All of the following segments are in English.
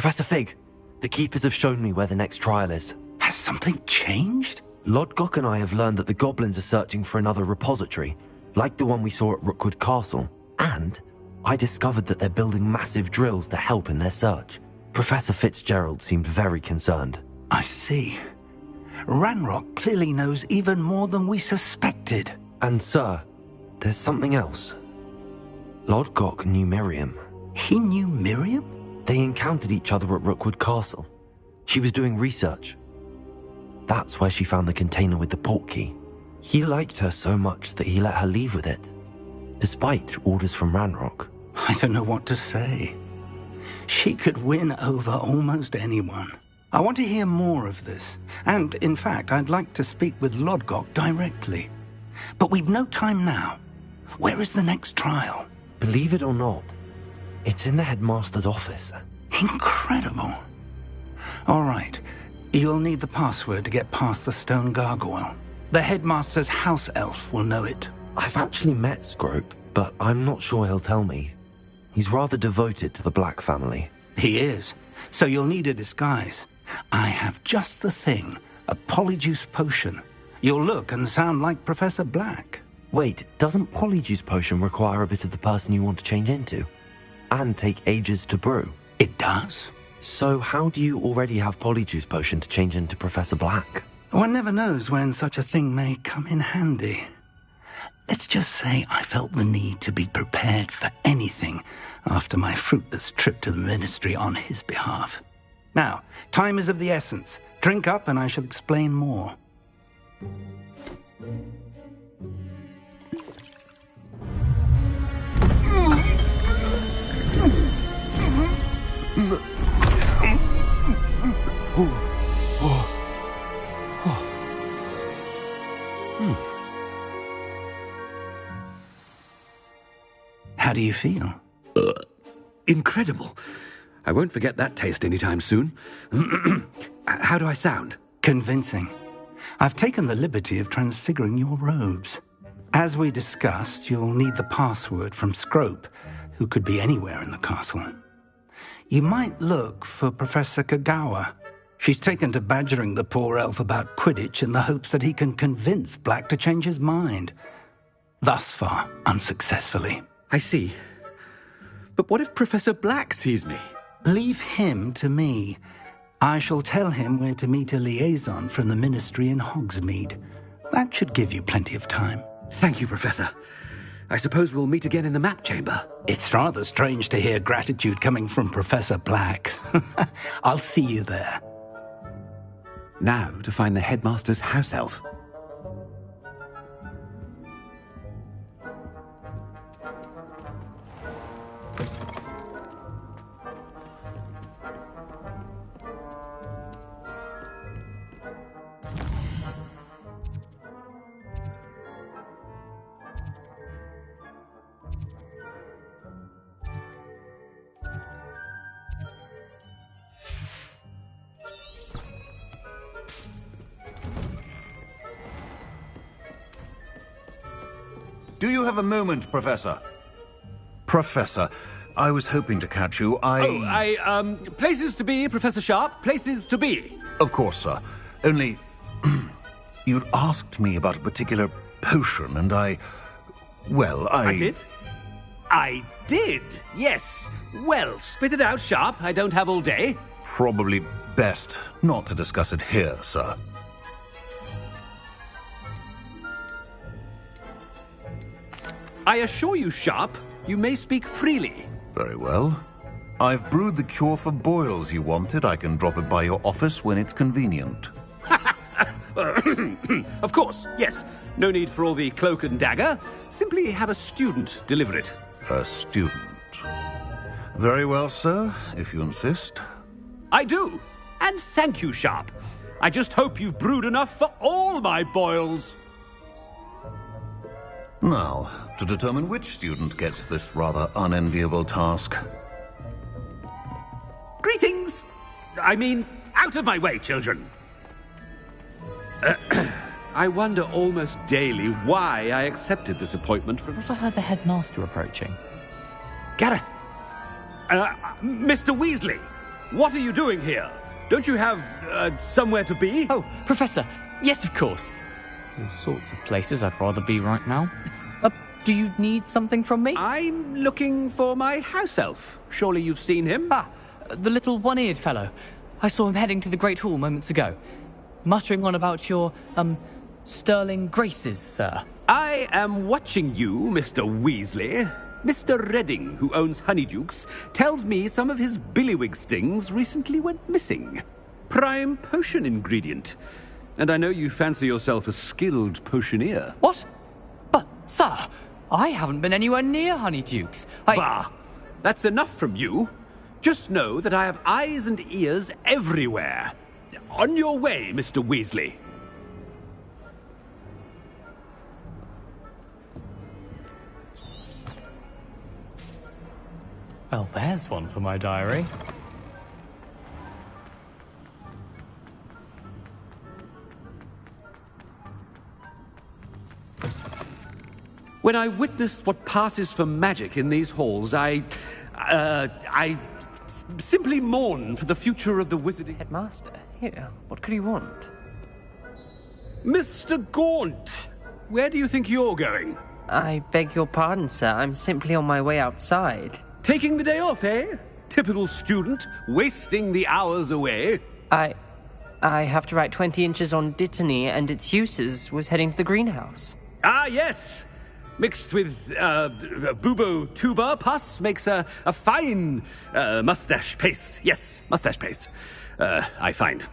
Professor Fig, the Keepers have shown me where the next trial is. Has something changed? Lodgok and I have learned that the goblins are searching for another repository, like the one we saw at Rookwood Castle. And I discovered that they're building massive drills to help in their search. Professor Fitzgerald seemed very concerned. I see. Ranrock clearly knows even more than we suspected. And sir, there's something else. Lodgok knew Miriam. He knew Miriam? They encountered each other at Rookwood Castle. She was doing research. That's where she found the container with the portkey. He liked her so much that he let her leave with it, despite orders from Ranrock. I don't know what to say. She could win over almost anyone. I want to hear more of this. And, in fact, I'd like to speak with Lodgok directly. But we've no time now. Where is the next trial? Believe it or not, it's in the headmaster's office. Incredible. All right. You'll need the password to get past the stone gargoyle. The headmaster's house elf will know it. I've actually met Scrope, but I'm not sure he'll tell me. He's rather devoted to the Black family. He is. So you'll need a disguise. I have just the thing. A polyjuice potion. You'll look and sound like Professor Black. Wait, doesn't Polyjuice Potion require a bit of the person you want to change into? And take ages to brew? It does. So how do you already have Polyjuice Potion to change into Professor Black? One never knows when such a thing may come in handy. Let's just say I felt the need to be prepared for anything after my fruitless trip to the Ministry on his behalf. Now, time is of the essence. Drink up and I shall explain more. How do you feel? Incredible. I won't forget that taste anytime soon. How do I sound? Convincing. I've taken the liberty of transfiguring your robes. As we discussed, you'll need the password from Scrope, who could be anywhere in the castle. You might look for Professor Kagawa. She's taken to badgering the poor elf about Quidditch in the hopes that he can convince Black to change his mind. Thus far, unsuccessfully. I see. But what if Professor Black sees me? Leave him to me. I shall tell him where to meet a liaison from the Ministry in Hogsmeade. That should give you plenty of time. Thank you, Professor. I suppose we'll meet again in the map chamber. It's rather strange to hear gratitude coming from Professor Black. I'll see you there. Now to find the headmaster's house elf. Do you have a moment, Professor? Professor, I was hoping to catch you. Places to be, Professor Sharp, places to be. Of course, sir. Only, you'd asked me about a particular potion, and I did? I did, yes. Well, spit it out, Sharp. I don't have all day. Probably best not to discuss it here, sir. I assure you, Sharp, you may speak freely. Very well. I've brewed the cure for boils you wanted. I can drop it by your office when it's convenient. Of course, yes. No need for all the cloak and dagger. Simply have a student deliver it. A student. Very well, sir, if you insist. I do. And thank you, Sharp. I just hope you've brewed enough for all my boils. Now, to determine which student gets this rather unenviable task. Greetings! I mean, out of my way, children. I wonder almost daily why I accepted this appointment for... I thought I heard the headmaster approaching. Gareth! Mr. Weasley! What are you doing here? Don't you have, somewhere to be? Oh, Professor, yes, of course. All sorts of places I'd rather be right now. Do you need something from me? I'm looking for my house elf. Surely you've seen him? Ah, the little one-eared fellow. I saw him heading to the Great Hall moments ago, muttering on about your, sterling graces, sir. I am watching you, Mr. Weasley. Mr. Redding, who owns Honeydukes, tells me some of his billywig stings recently went missing. Prime potion ingredient. And I know you fancy yourself a skilled potioneer. What? But, sir, I haven't been anywhere near Honeydukes. Bah! That's enough from you. Just know that I have eyes and ears everywhere. On your way, Mr. Weasley. Well, there's one for my diary. When I witness what passes for magic in these halls, I simply mourn for the future of the wizarding... Headmaster, here, what could you want? Mr. Gaunt, where do you think you're going? I beg your pardon, sir. I'm simply on my way outside. Taking the day off, eh? Typical student, wasting the hours away. I have to write 20 inches on Dittany and its uses. Was heading to the greenhouse. Ah, yes! Mixed with, bubo tuber pus makes a fine, mustache paste. Yes, mustache paste. I find.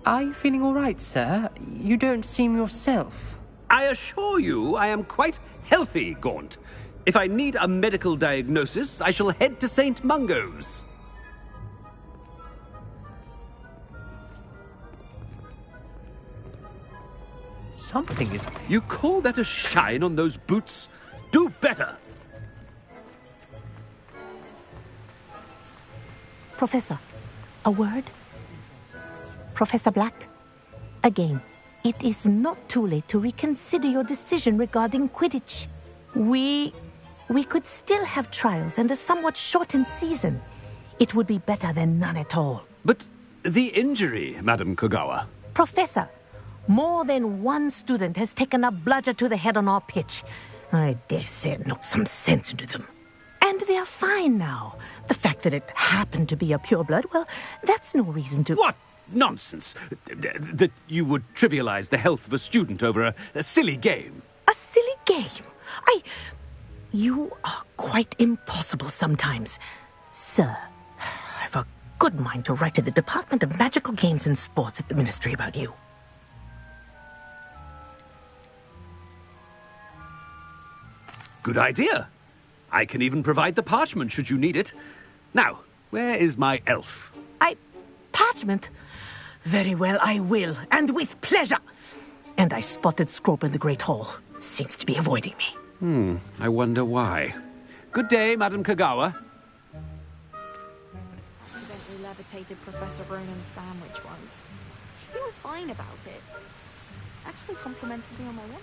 Are you feeling all right, sir? You don't seem yourself. I assure you I am quite healthy, Gaunt. If I need a medical diagnosis, I shall head to St. Mungo's. Something is... You call that a shine on those boots? Do better! Professor, a word? Professor Black, again, it is not too late to reconsider your decision regarding Quidditch. We could still have trials and a somewhat shortened season. It would be better than none at all. But the injury, Madam Kogawa. Professor, more than one student has taken a bludger to the head on our pitch. I dare say it knocked some sense into them. And they're fine now. The fact that it happened to be a pureblood, well, that's no reason to... What nonsense! That you would trivialize the health of a student over a silly game. A silly game? You are quite impossible sometimes. Sir, I've a good mind to write to the Department of Magical Games and Sports at the Ministry about you. Good idea. I can even provide the parchment should you need it. Now, where is my elf? Parchment? Very well, I will, and with pleasure. And I spotted Scrope in the Great Hall. Seems to be avoiding me. I wonder why. Good day, Madam Kogawa. Accidentally levitated Professor Ronan's sandwich once. He was fine about it. Actually complimented me on my work.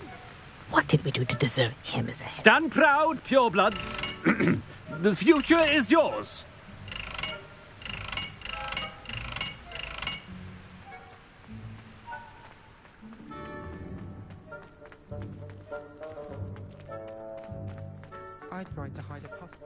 What did we do to deserve him as a... Stand proud, purebloods. The future is yours. I tried to hide a puzzle.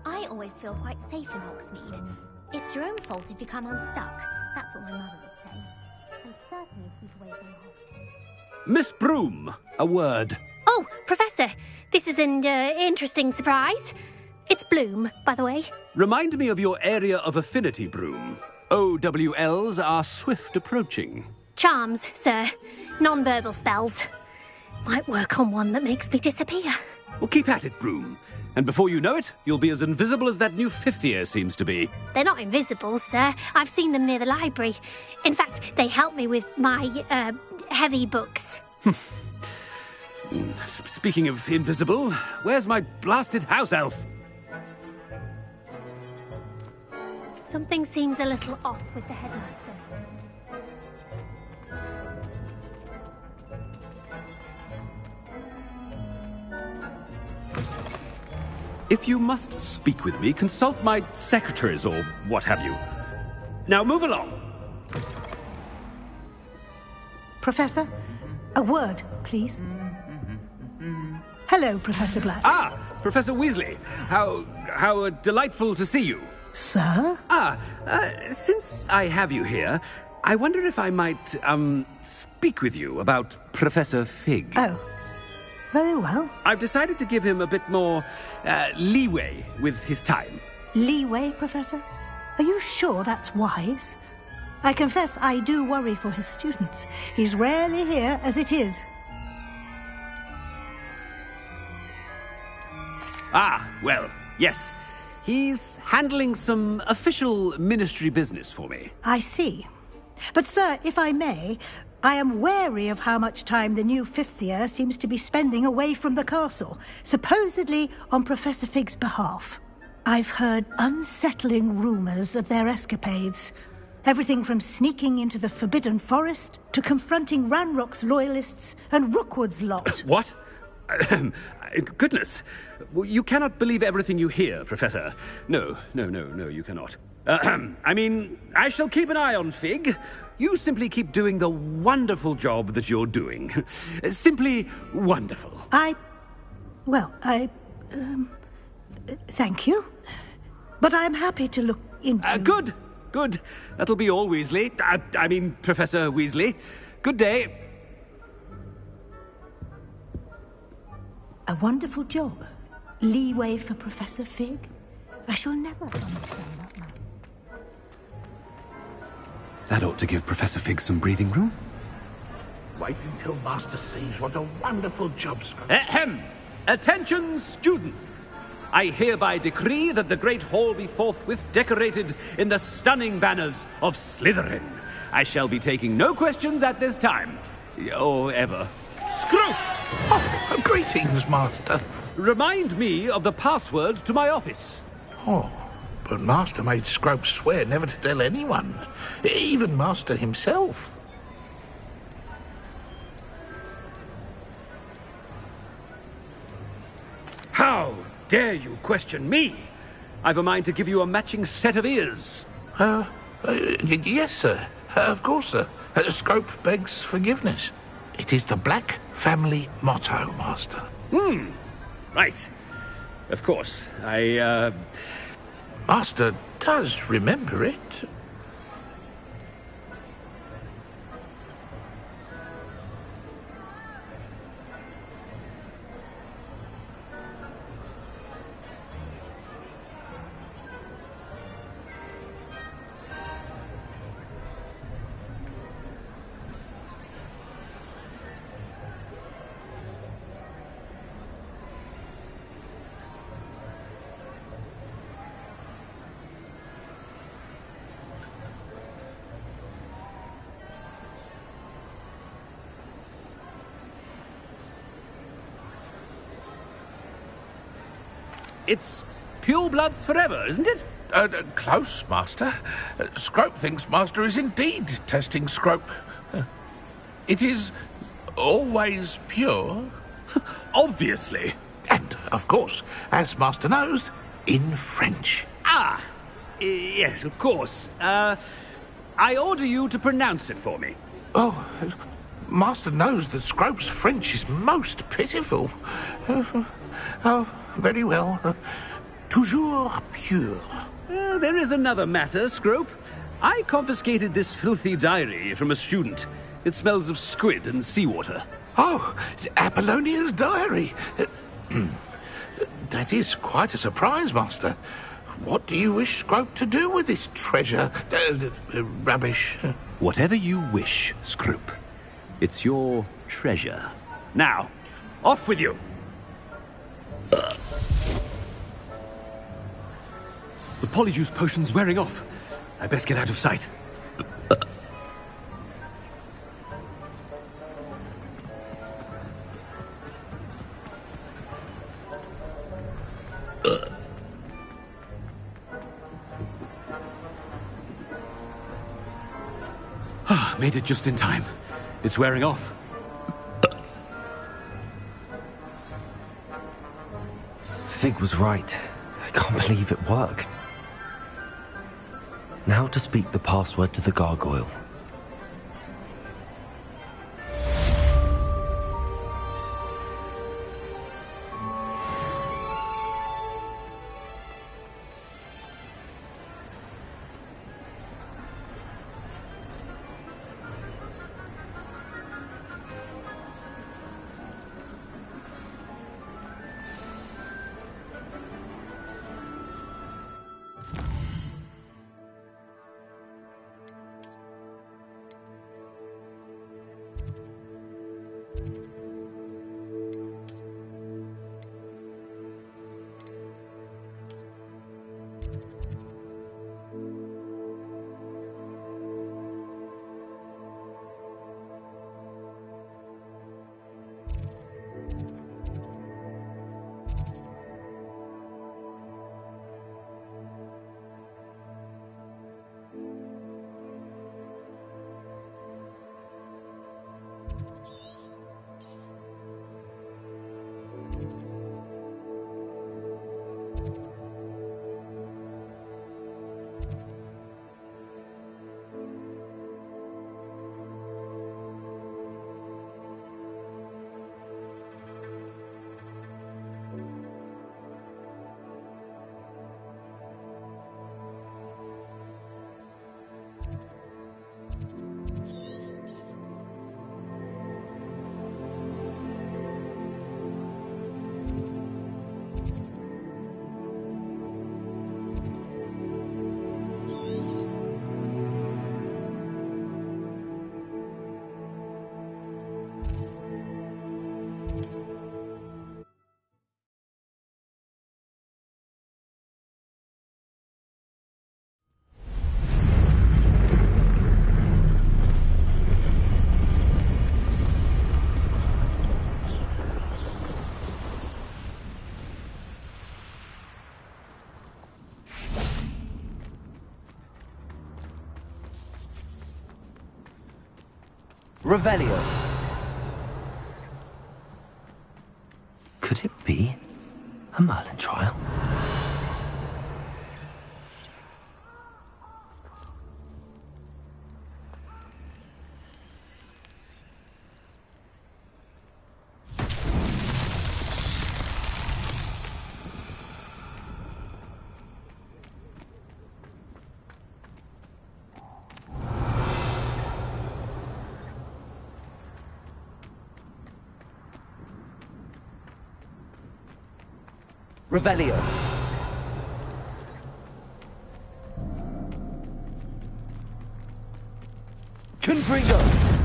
I always feel quite safe in Hogsmeade. It's your own fault if you come unstuck. That's what my mother would say. And certainly keep away from home. Miss Broom, a word. Oh, Professor, this is an interesting surprise. It's Bloom, by the way. Remind me of your area of affinity, Broom. OWLs are swift approaching. Charms, sir. Non-verbal spells. Might work on one that makes me disappear. Well, keep at it, Broom. And before you know it, you'll be as invisible as that new fifth year seems to be. They're not invisible, sir. I've seen them near the library. In fact, they help me with my, heavy books. Speaking of invisible, where's my blasted house elf? Something seems a little off with the headmaster. If you must speak with me, consult my secretaries or what have you. Now move along. Professor, a word, please. Hello, Professor Black. Ah, Professor Weasley. How delightful to see you. Sir? Since I have you here, I wonder if I might, speak with you about Professor Fig. Oh. Very well. I've decided to give him a bit more, leeway with his time. Leeway, Professor? Are you sure that's wise? I confess I do worry for his students. He's rarely here as it is. Ah, well, yes. He's handling some official ministry business for me. I see. But, sir, if I may, I am wary of how much time the new fifth year seems to be spending away from the castle, supposedly on Professor Fig's behalf. I've heard unsettling rumours of their escapades. Everything from sneaking into the Forbidden Forest to confronting Ranrock's loyalists and Rookwood's lot. What? Goodness. You cannot believe everything you hear, Professor. No, you cannot. I mean, I shall keep an eye on Fig. You simply keep doing the wonderful job that you're doing. Simply wonderful. Thank you. But I'm happy to look into... Good. That'll be all, Weasley. I mean, Professor Weasley. Good day. A wonderful job. Leeway for Professor Fig. I shall never understand that man. That ought to give Professor Fig some breathing room. Wait until Master sees what a wonderful job, Scrooge. Ahem! Attention, students! I hereby decree that the Great Hall be forthwith decorated in the stunning banners of Slytherin. I shall be taking no questions at this time. Or ever. Scroop! Oh, greetings, Master. Remind me of the password to my office. Oh, but Master made Scrope swear never to tell anyone. Even Master himself. How dare you question me? I've a mind to give you a matching set of ears. Yes, sir. Of course, sir. Scrope begs forgiveness. It is the Black family motto, Master. Right. Of course. Master does remember it. It's pure bloods forever, isn't it? Close, Master. Scrope thinks Master is indeed testing Scrope. It is always pure. Obviously. And, of course, as Master knows, in French. Yes, of course. I order you to pronounce it for me. Oh, Master knows that Scrope's French is most pitiful. Oh, very well. Toujours pure. There is another matter, Scrope. I confiscated this filthy diary from a student. It smells of squid and seawater. Oh, Apollonia's diary. That is quite a surprise, Master. What do you wish Scrope to do with this treasure? Rubbish. Whatever you wish, Scrope. It's your treasure. Now, off with you. The polyjuice potion's wearing off. I best get out of sight. Made it just in time. It's wearing off. Fig was right. I can't believe it worked. Now to speak the password to the gargoyle. Revelio. Could it be a Merlin trial? Revelio. Confringo.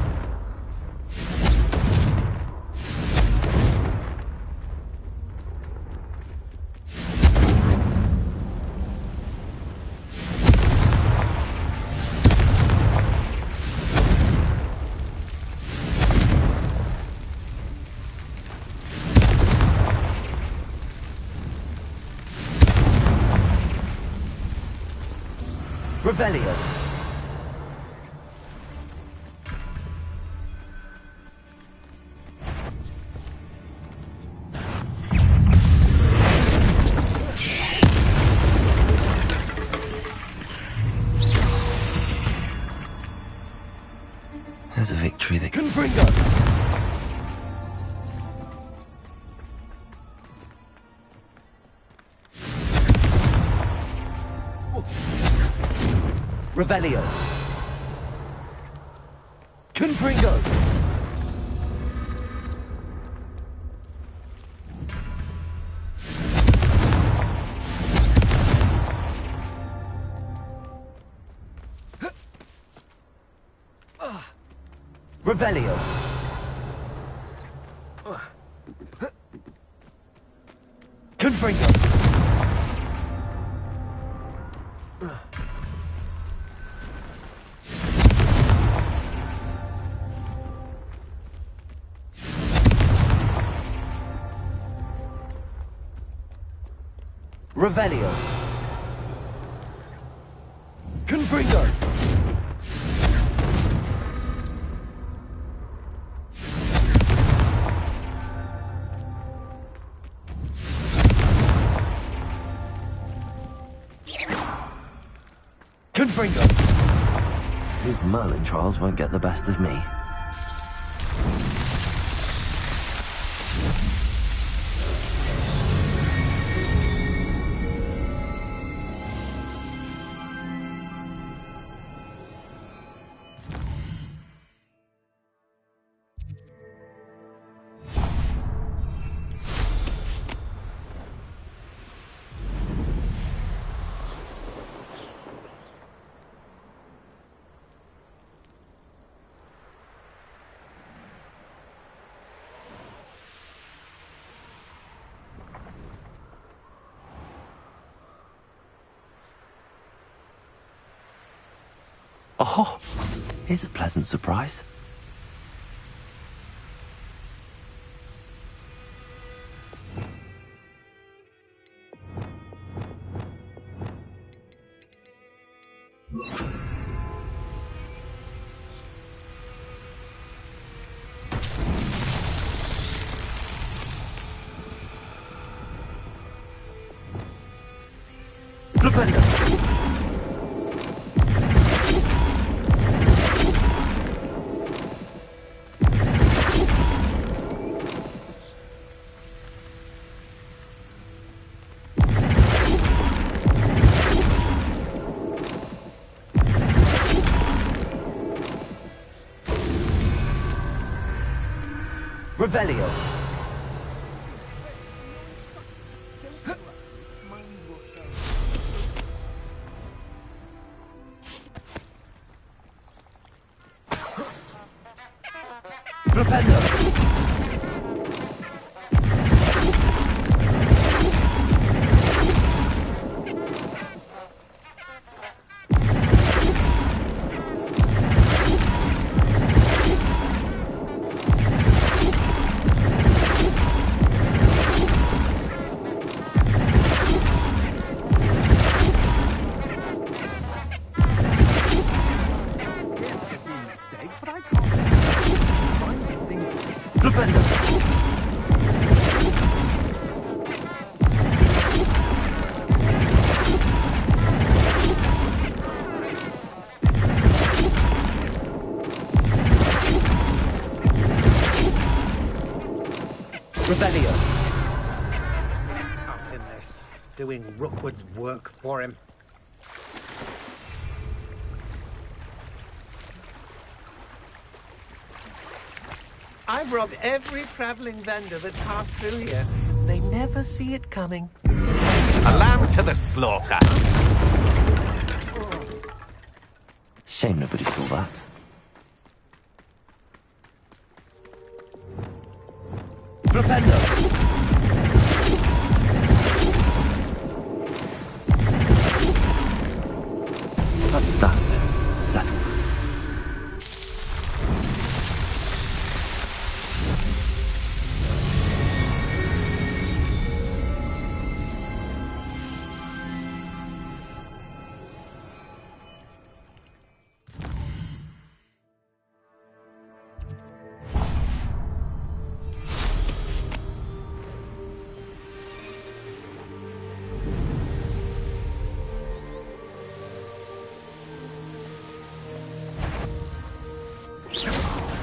Revelio. There's a victory that Confringo. Revelio. Confringo. Revelio. Confringo. Revelio. Confringo. Confringo. His Merlin trials won't get the best of me. Oh, here's a pleasant surprise. Flipendo. Revelio. Flipendo. Flipendo. Revelio. Up in this, doing Rookwood's work for him. I've robbed every traveling vendor that passed through here. They never see it coming. A lamb to the slaughter. Shame nobody saw that. Flipendo. That's that. Settled.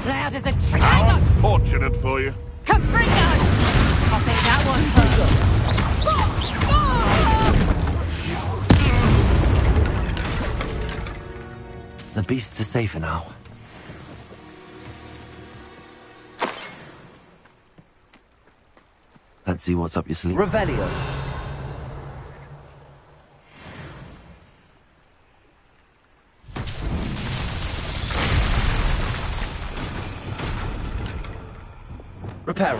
Loud as a tree. Fortunate for you. Confringo! I'll pay that one first. The beasts are safer now. Let's see what's up your sleeve. Revelio. Reparo.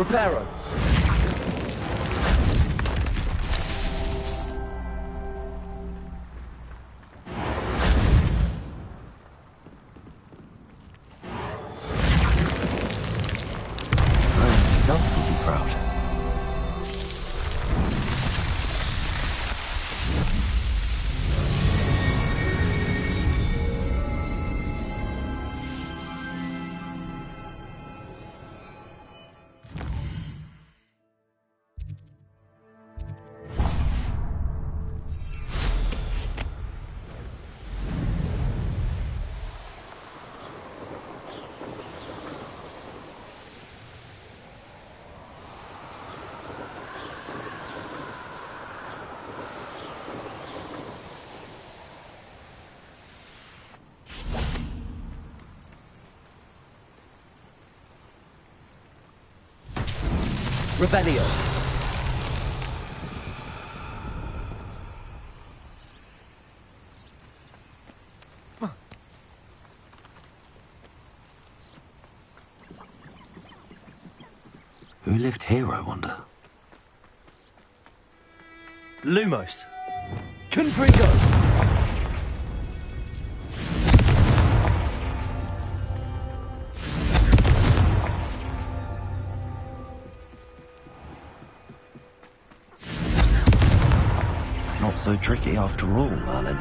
Reparo. Myself will be proud. Rebellion. Who lived here, I wonder? Lumos. Confringo. Not so tricky after all, Merlin.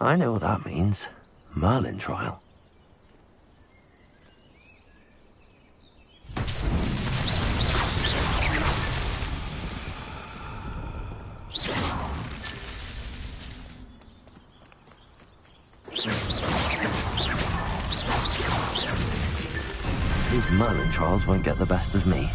I know what that means. Merlin trial. His Merlin trials won't get the best of me.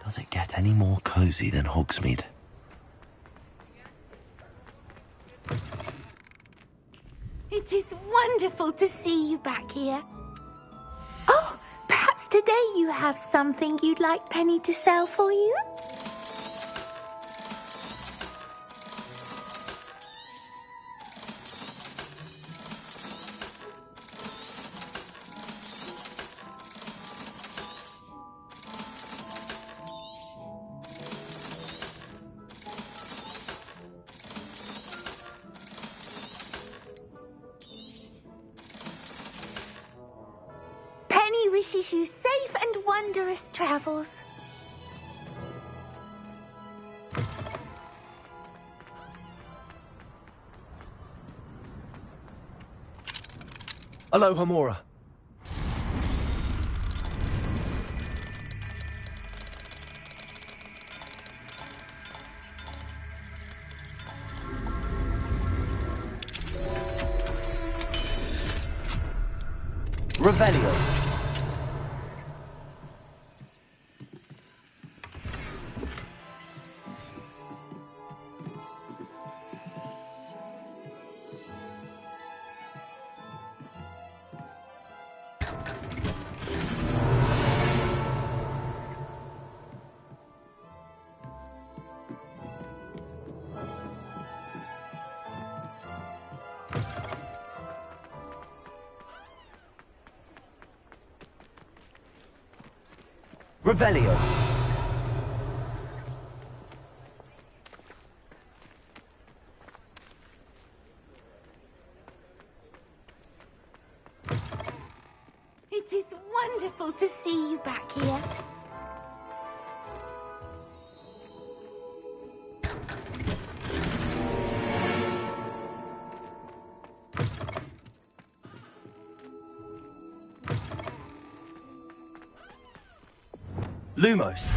Does it get any more cozy than Hogsmeade? It is wonderful to see you back here. Oh, perhaps today you have something you'd like Penny to sell for you? Wishes you safe and wondrous travels. Aloha Mora. Revelio. Revelio. It is wonderful to see you back here. Lumos.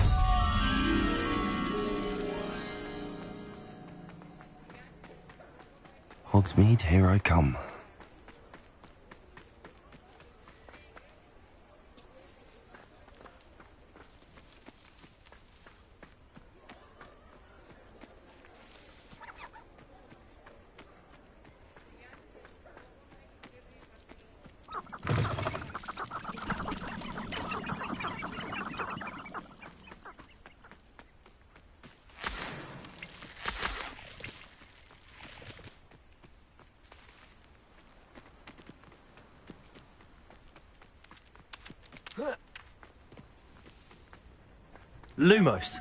Hogsmeade, here I come. Lumos.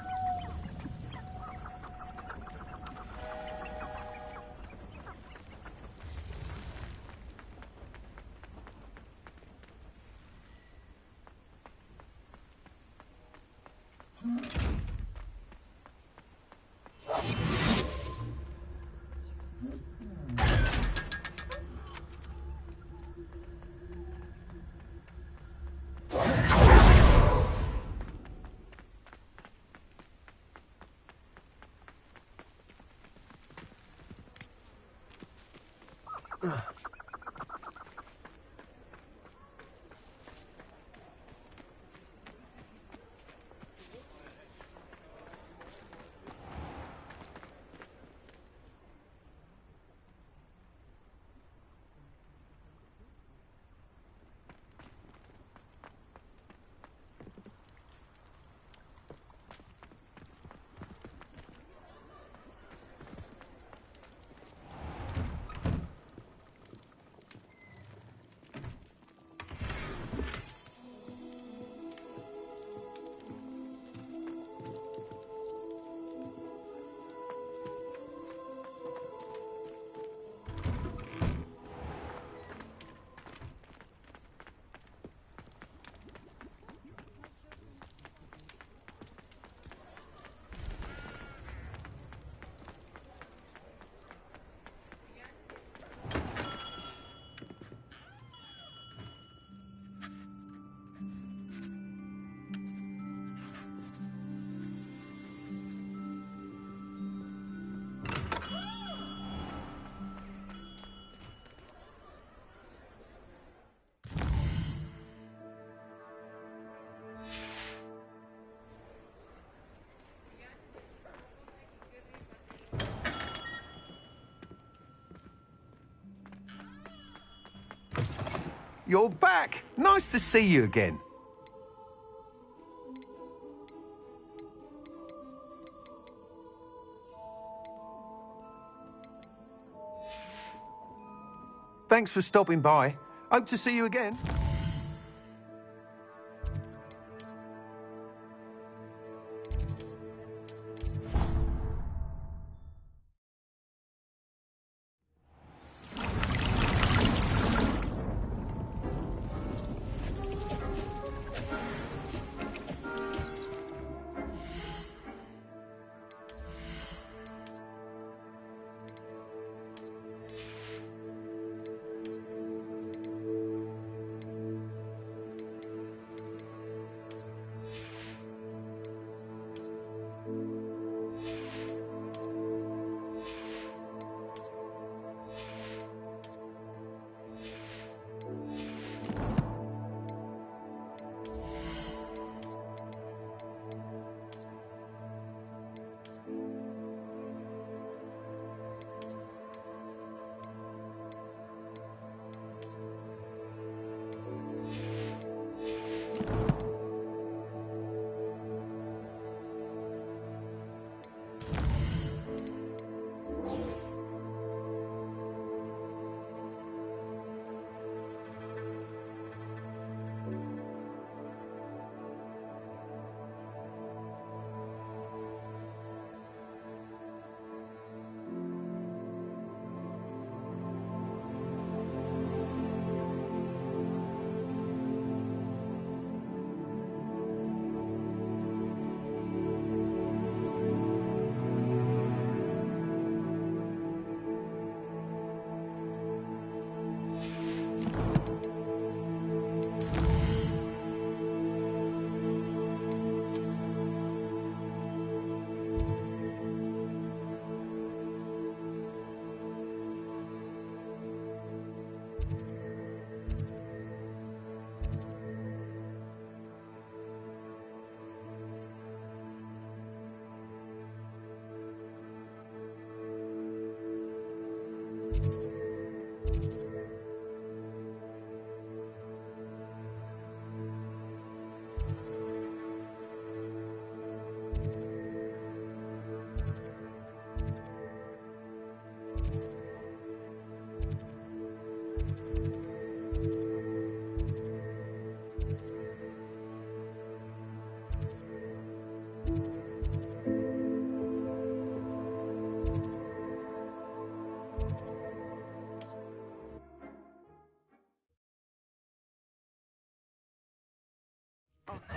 You're back! Nice to see you again. Thanks for stopping by. Hope to see you again.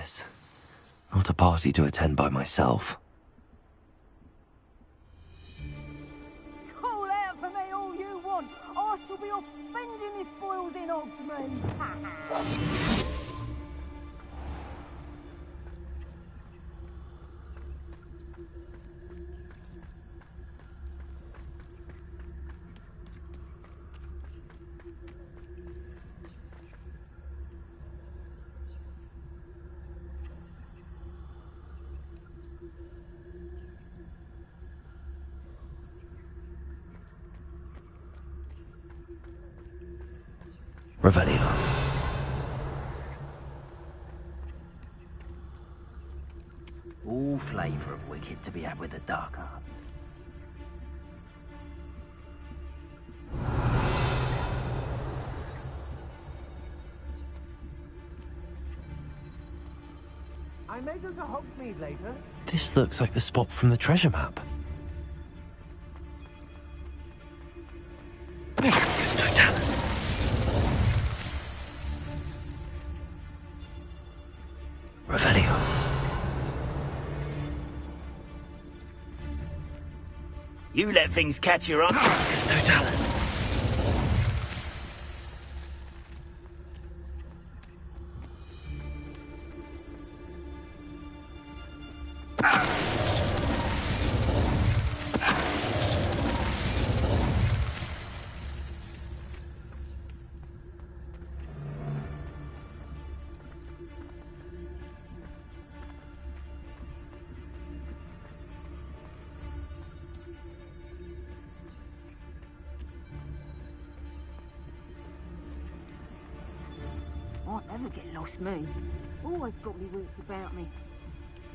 this. Not a party to attend by myself. Call out for me all you want. I shall be off spending the spoils in Hogsmeade. Revelio. All flavour of wicked to be had with a dark art. I may go to Hogsmeade later. This looks like the spot from the treasure map. There's no Dallas. Revelio. You let things catch your eye. There's no Dallas. Won't ever get lost, me. Always got me wits about me.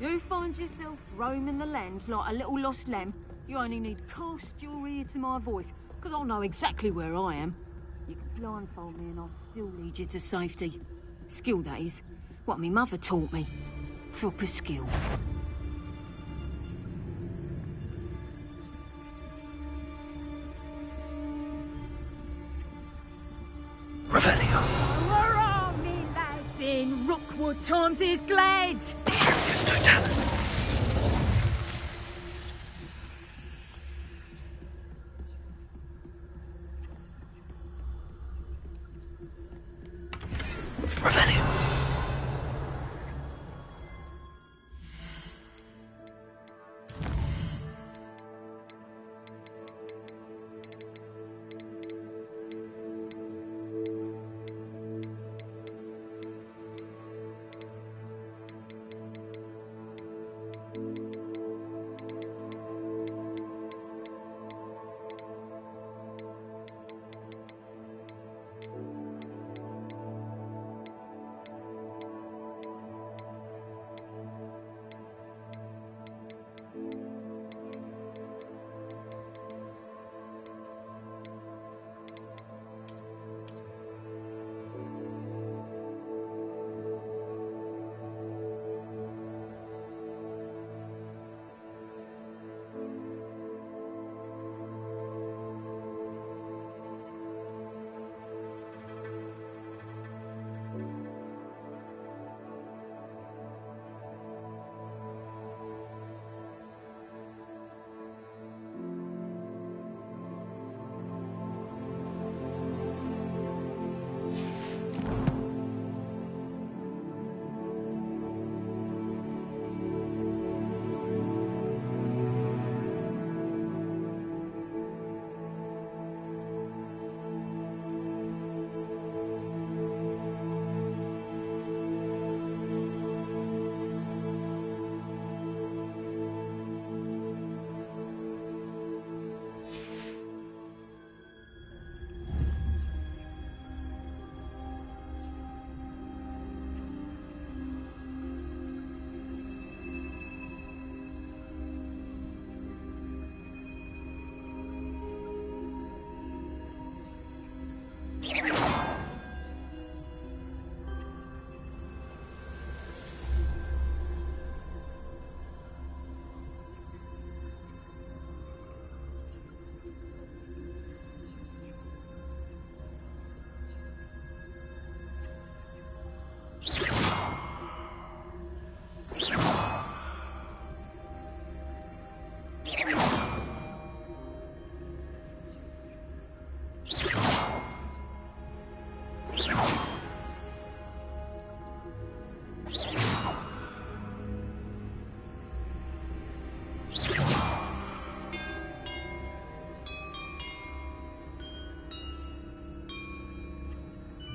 You find yourself roaming the land like a little lost lamb, you only need cast your ear to my voice, because I'll know exactly where I am. You can blindfold me and I'll still lead you to safety. Skill, that is. What me mother taught me. Proper skill. Revelio. Hurrah, me lads in Rookwood times is glad. There's no Dallas. Revelio.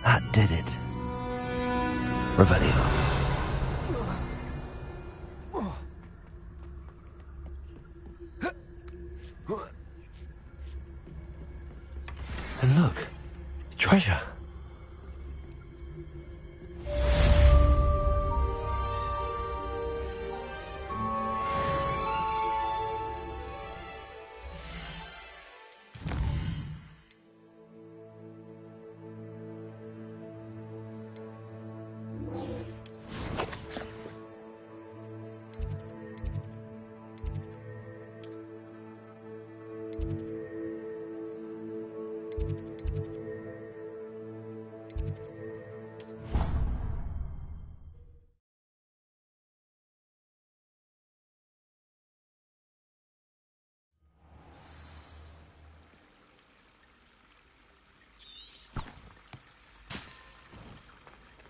That did it. Revelio. And look, treasure.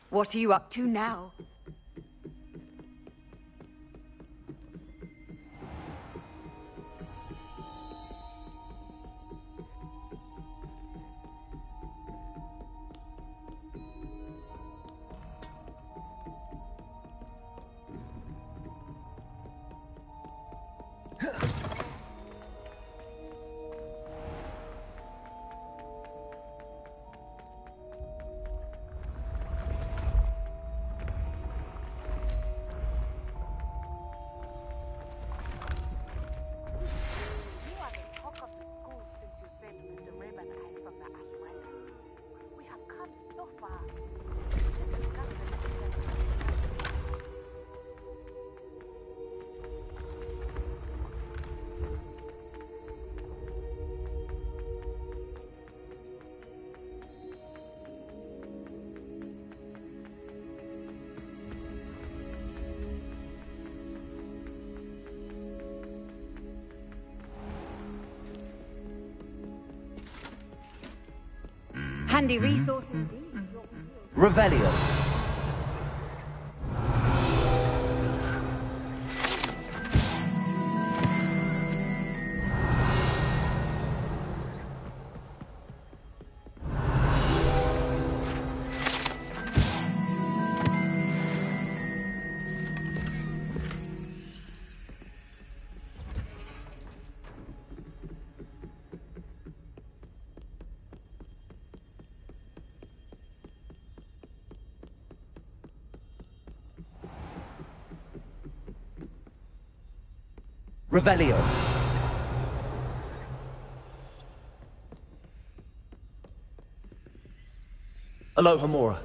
What are you up to now? Handy resource indeed. Revelio. Revelio. Aloha Mora.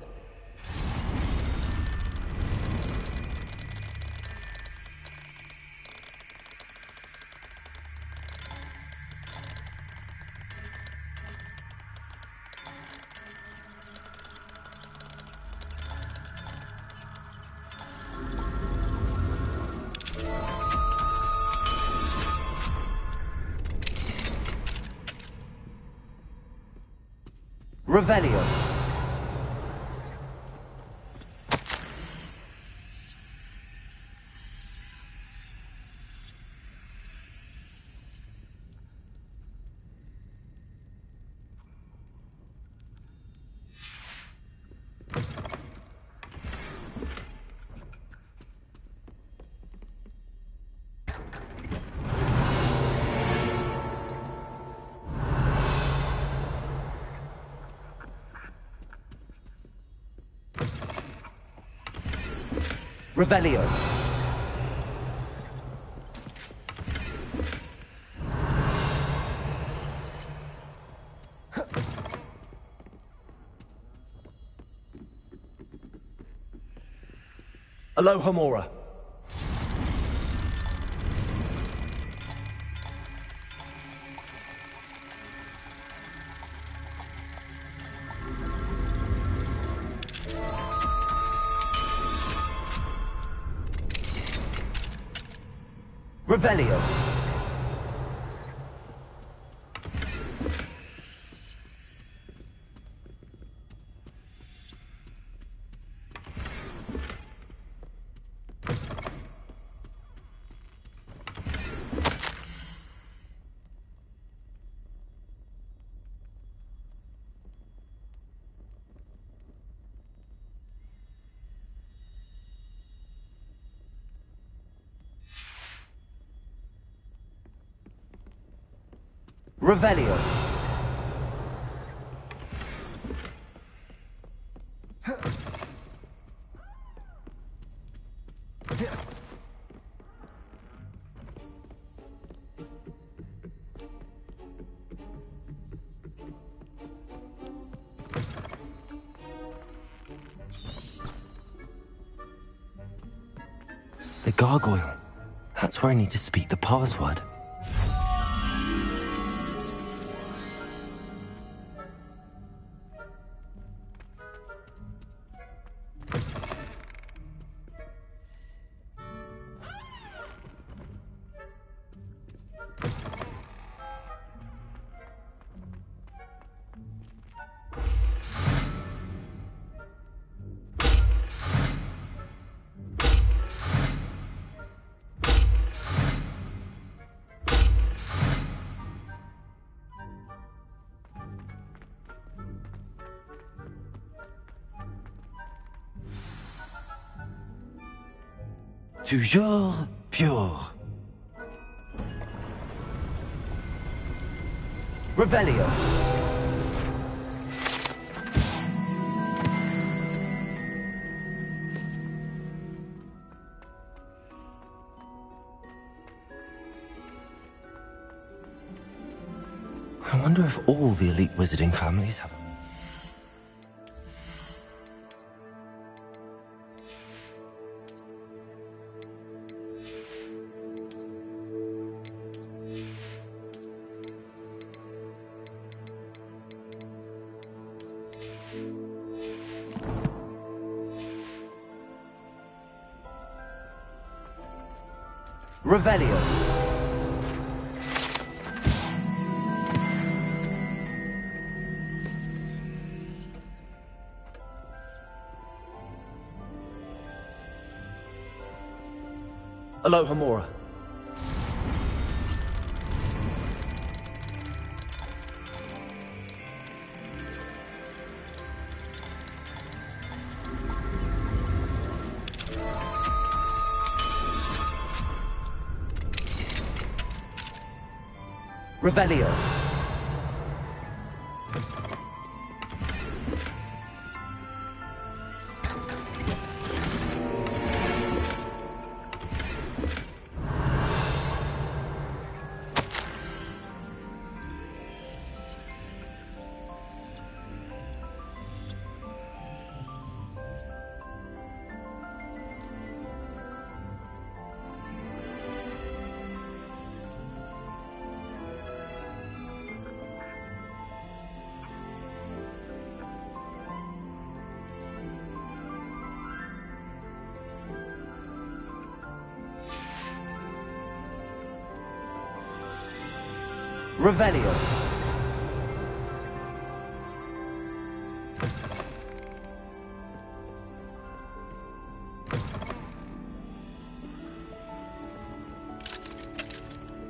Revelio. Revelio. Aloha Mora. Revelio. Revelio. The gargoyle. That's where I need to speak the password. Toujours pure. Revelio. I wonder if all the elite wizarding families have... Revelio. Aloha Mora. Revelio. Revelio.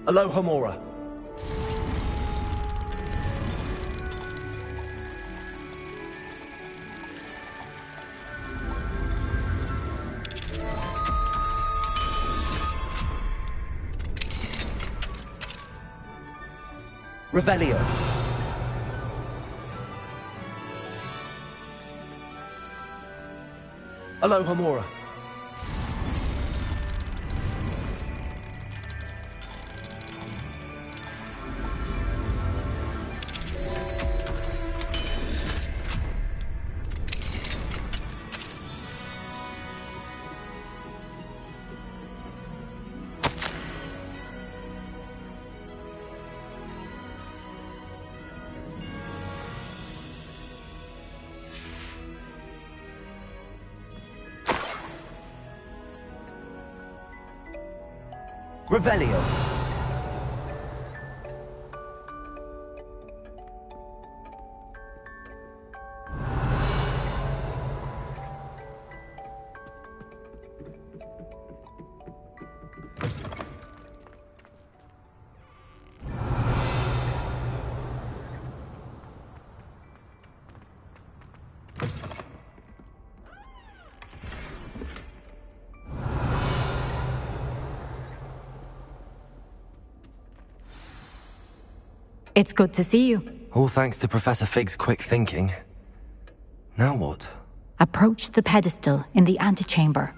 Aloha Mora. Revelio. Aloha Mora. Revelio. It's good to see you. All thanks to Professor Fig's quick thinking. Now what? Approach the pedestal in the antechamber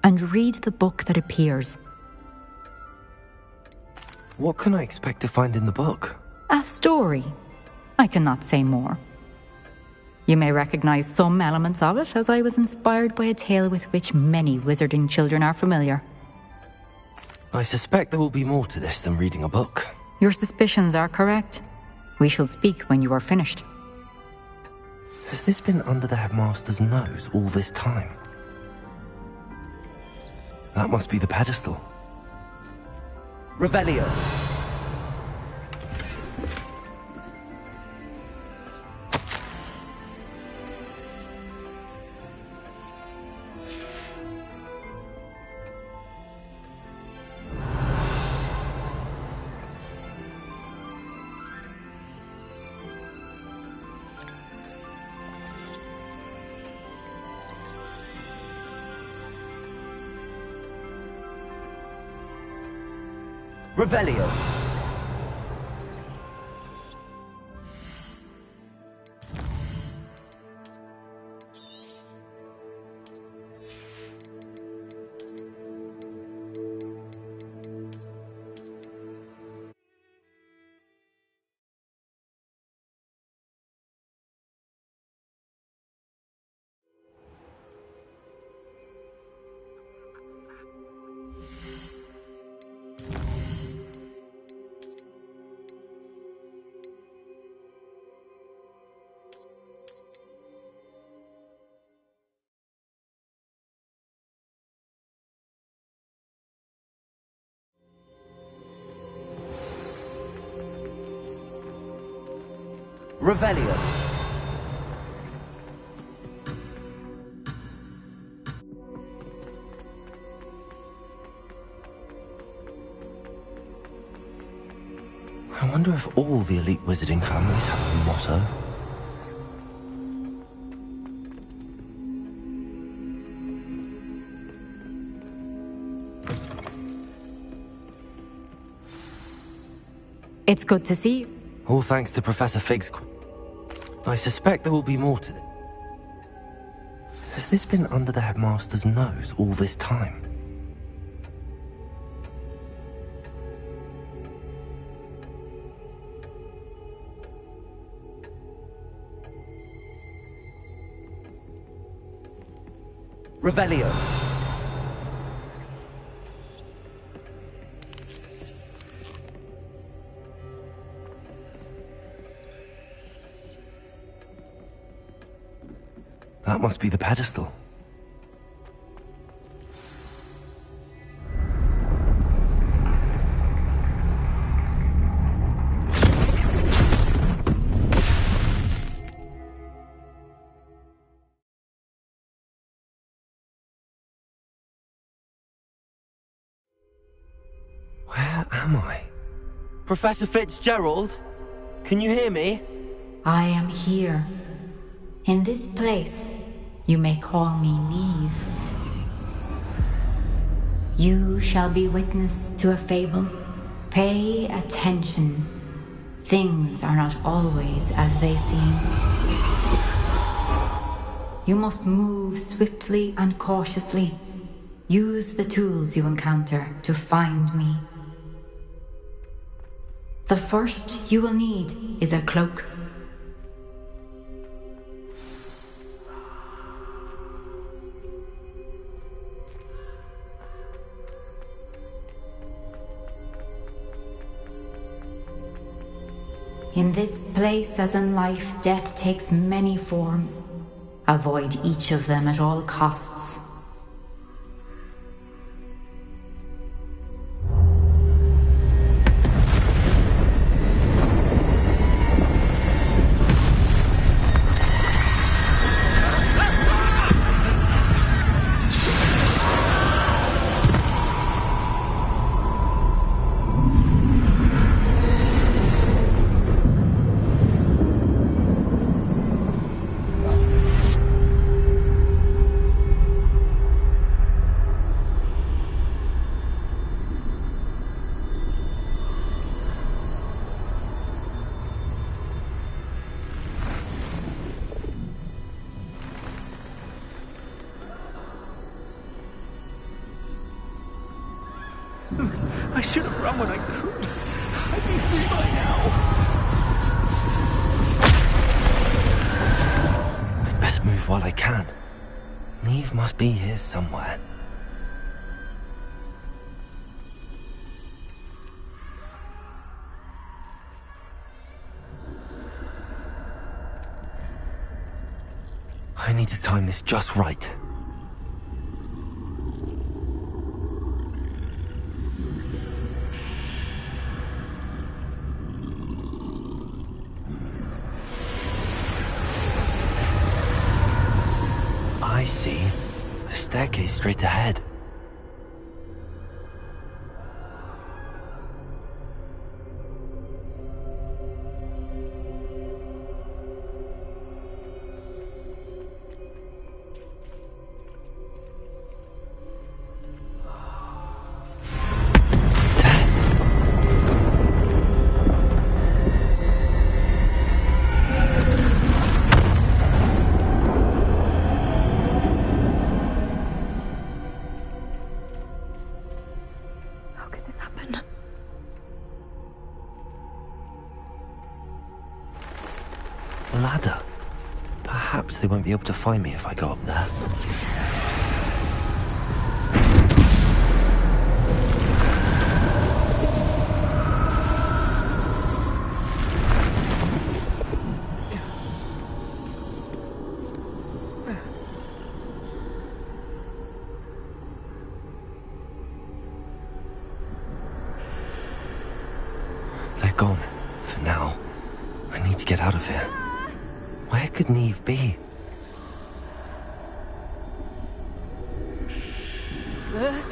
and read the book that appears. What can I expect to find in the book? A story. I cannot say more. You may recognize some elements of it, as I was inspired by a tale with which many wizarding children are familiar. I suspect there will be more to this than reading a book. Your suspicions are correct. We shall speak when you are finished. Has this been under the headmaster's nose all this time? That must be the pedestal. Revelio. Revelio. Revelio. I wonder if all the elite wizarding families have a motto. It's good to see you. All thanks to Professor Fig's... I suspect there will be more to it. Has this been under the headmaster's nose all this time? Revelio. That must be the pedestal. Where am I? Professor Fitzgerald? Can you hear me? I am here. In this place, you may call me Neve. You shall be witness to a fable. Pay attention. Things are not always as they seem. You must move swiftly and cautiously. Use the tools you encounter to find me. The first you will need is a cloak. In this place, as in life, death takes many forms. Avoid each of them at all costs. I should have run when I could. I'd be free by now. I'd best move while I can. Neve must be here somewhere. I need to time this just right. I see. A staircase straight ahead. Ladder. Perhaps they won't be able to find me if I go up there. They're gone. For now. I need to get out of here. Where could Neve be?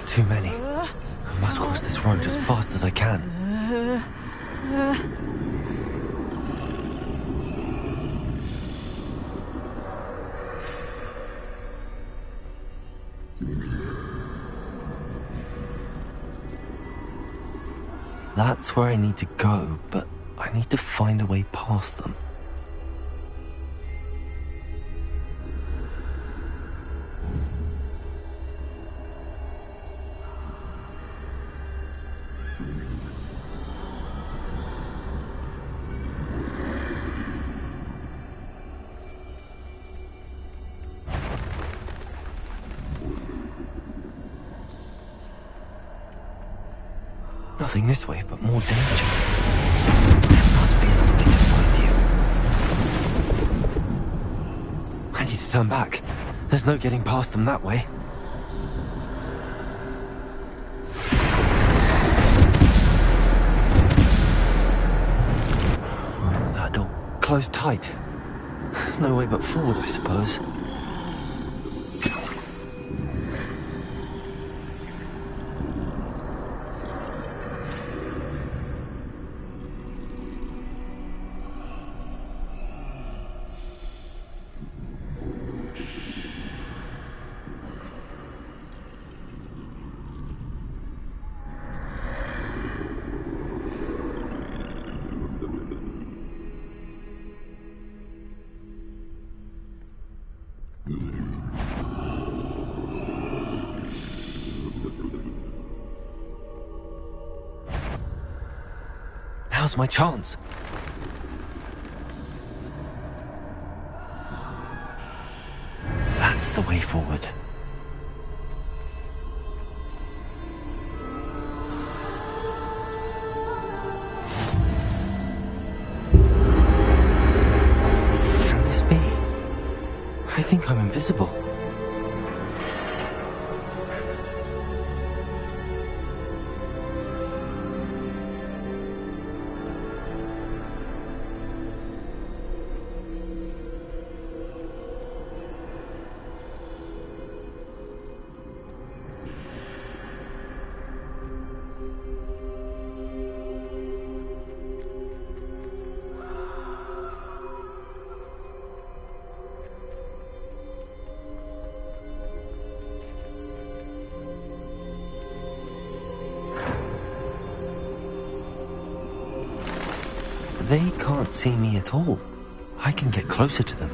Too many. I must cross this road as fast as I can. That's where I need to go, but I need to find a way past them. Nothing this way, but more danger. There must be another way to find you. I need to turn back. There's no getting past them that way. That door closed tight. No way but forward, I suppose. Now's my chance. That's the way forward. Can this be? I think I'm invisible. They can't see me at all. I can get closer to them.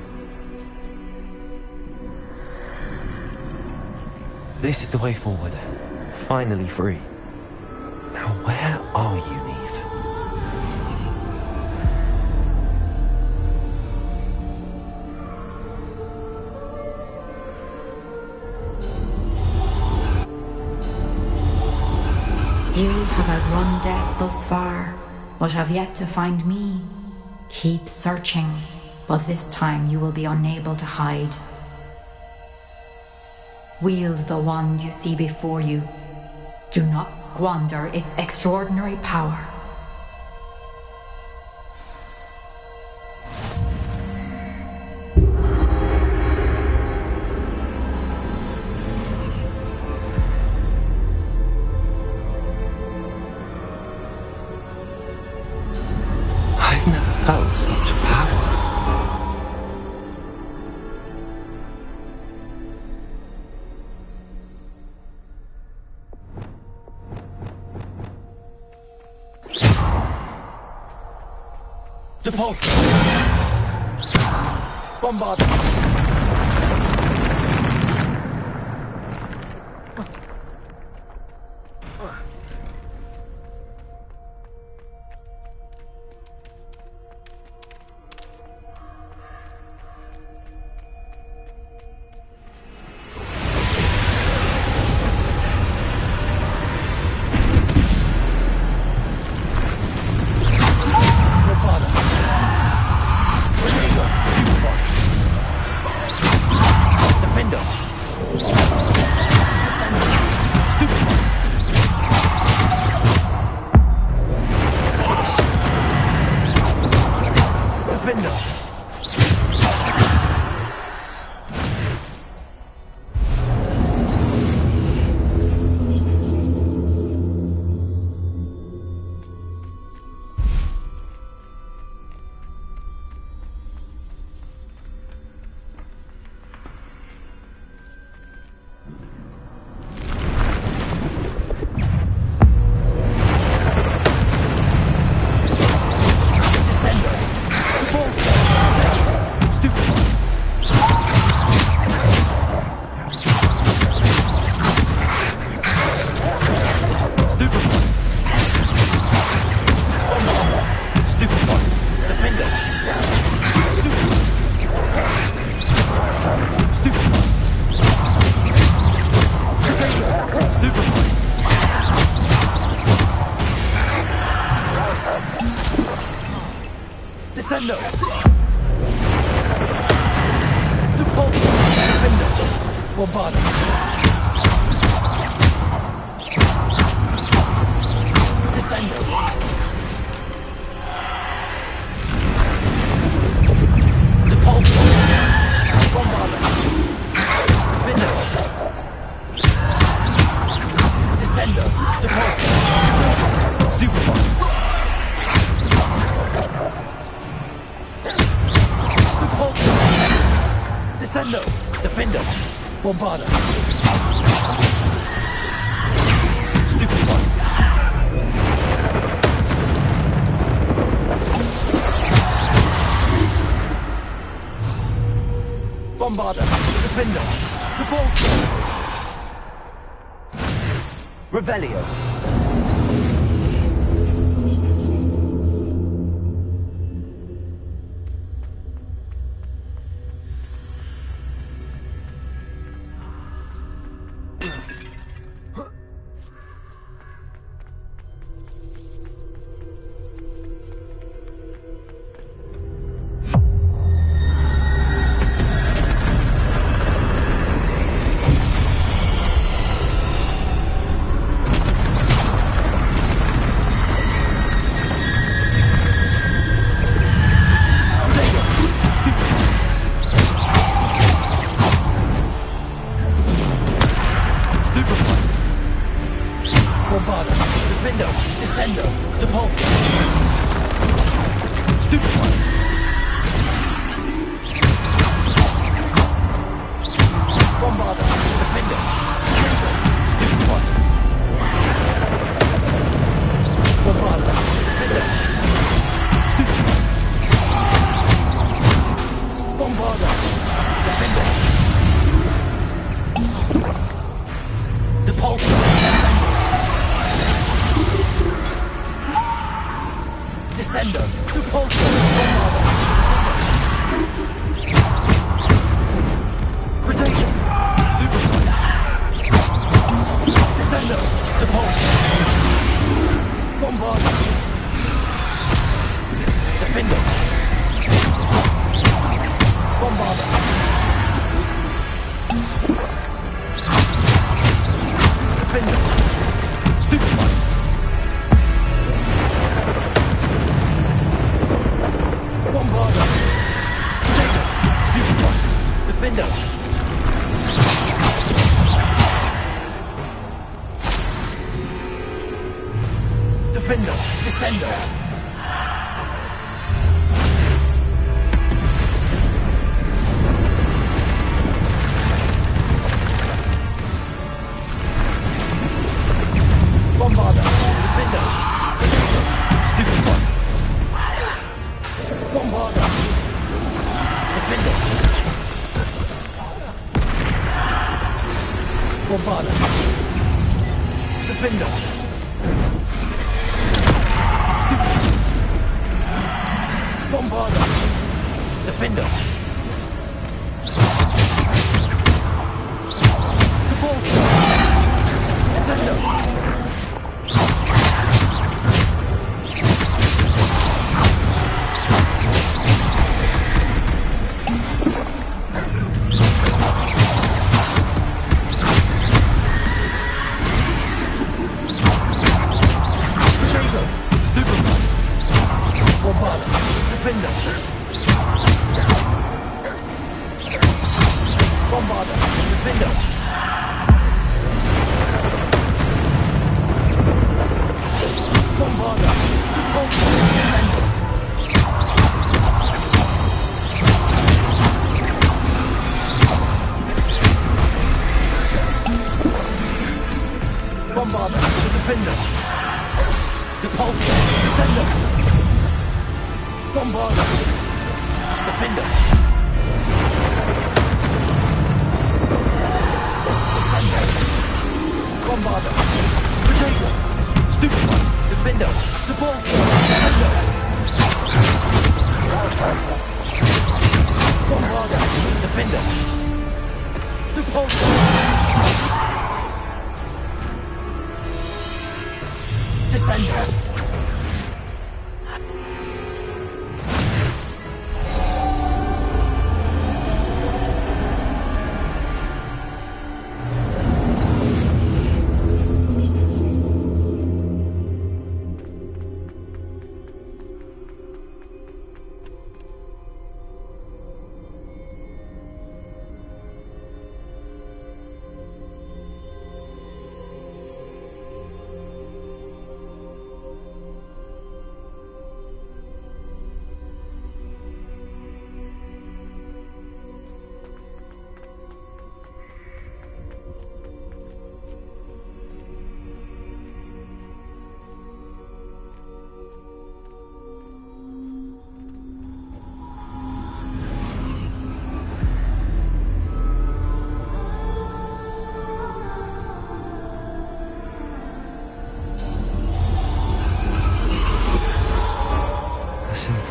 This is the way forward. Finally free. Now, where are you, Neve? You have outrun death thus far, but have yet to find me. Keep searching, but this time you will be unable to hide. Wield the wand you see before you. Do not squander its extraordinary power. I've never felt such power. Depulse! Bombard! Descendo! Depulse! Defendo! Bombarda! Descendo! Depulse! Bombarda! Defendo! Descendo! Depulse! Stupefy! Descendo! Defendo! Bombarda! Stupefy! Bombarda! Defendo! Depulse! Revelio! Bombarder! Potato! Stupid one! Defender! Defender! Descender! Bombarder! Defender! Stupid one! Bombarder! Defender! Bombarder! Defender! Stupid! Bombarder! Defender! To ball! Descender!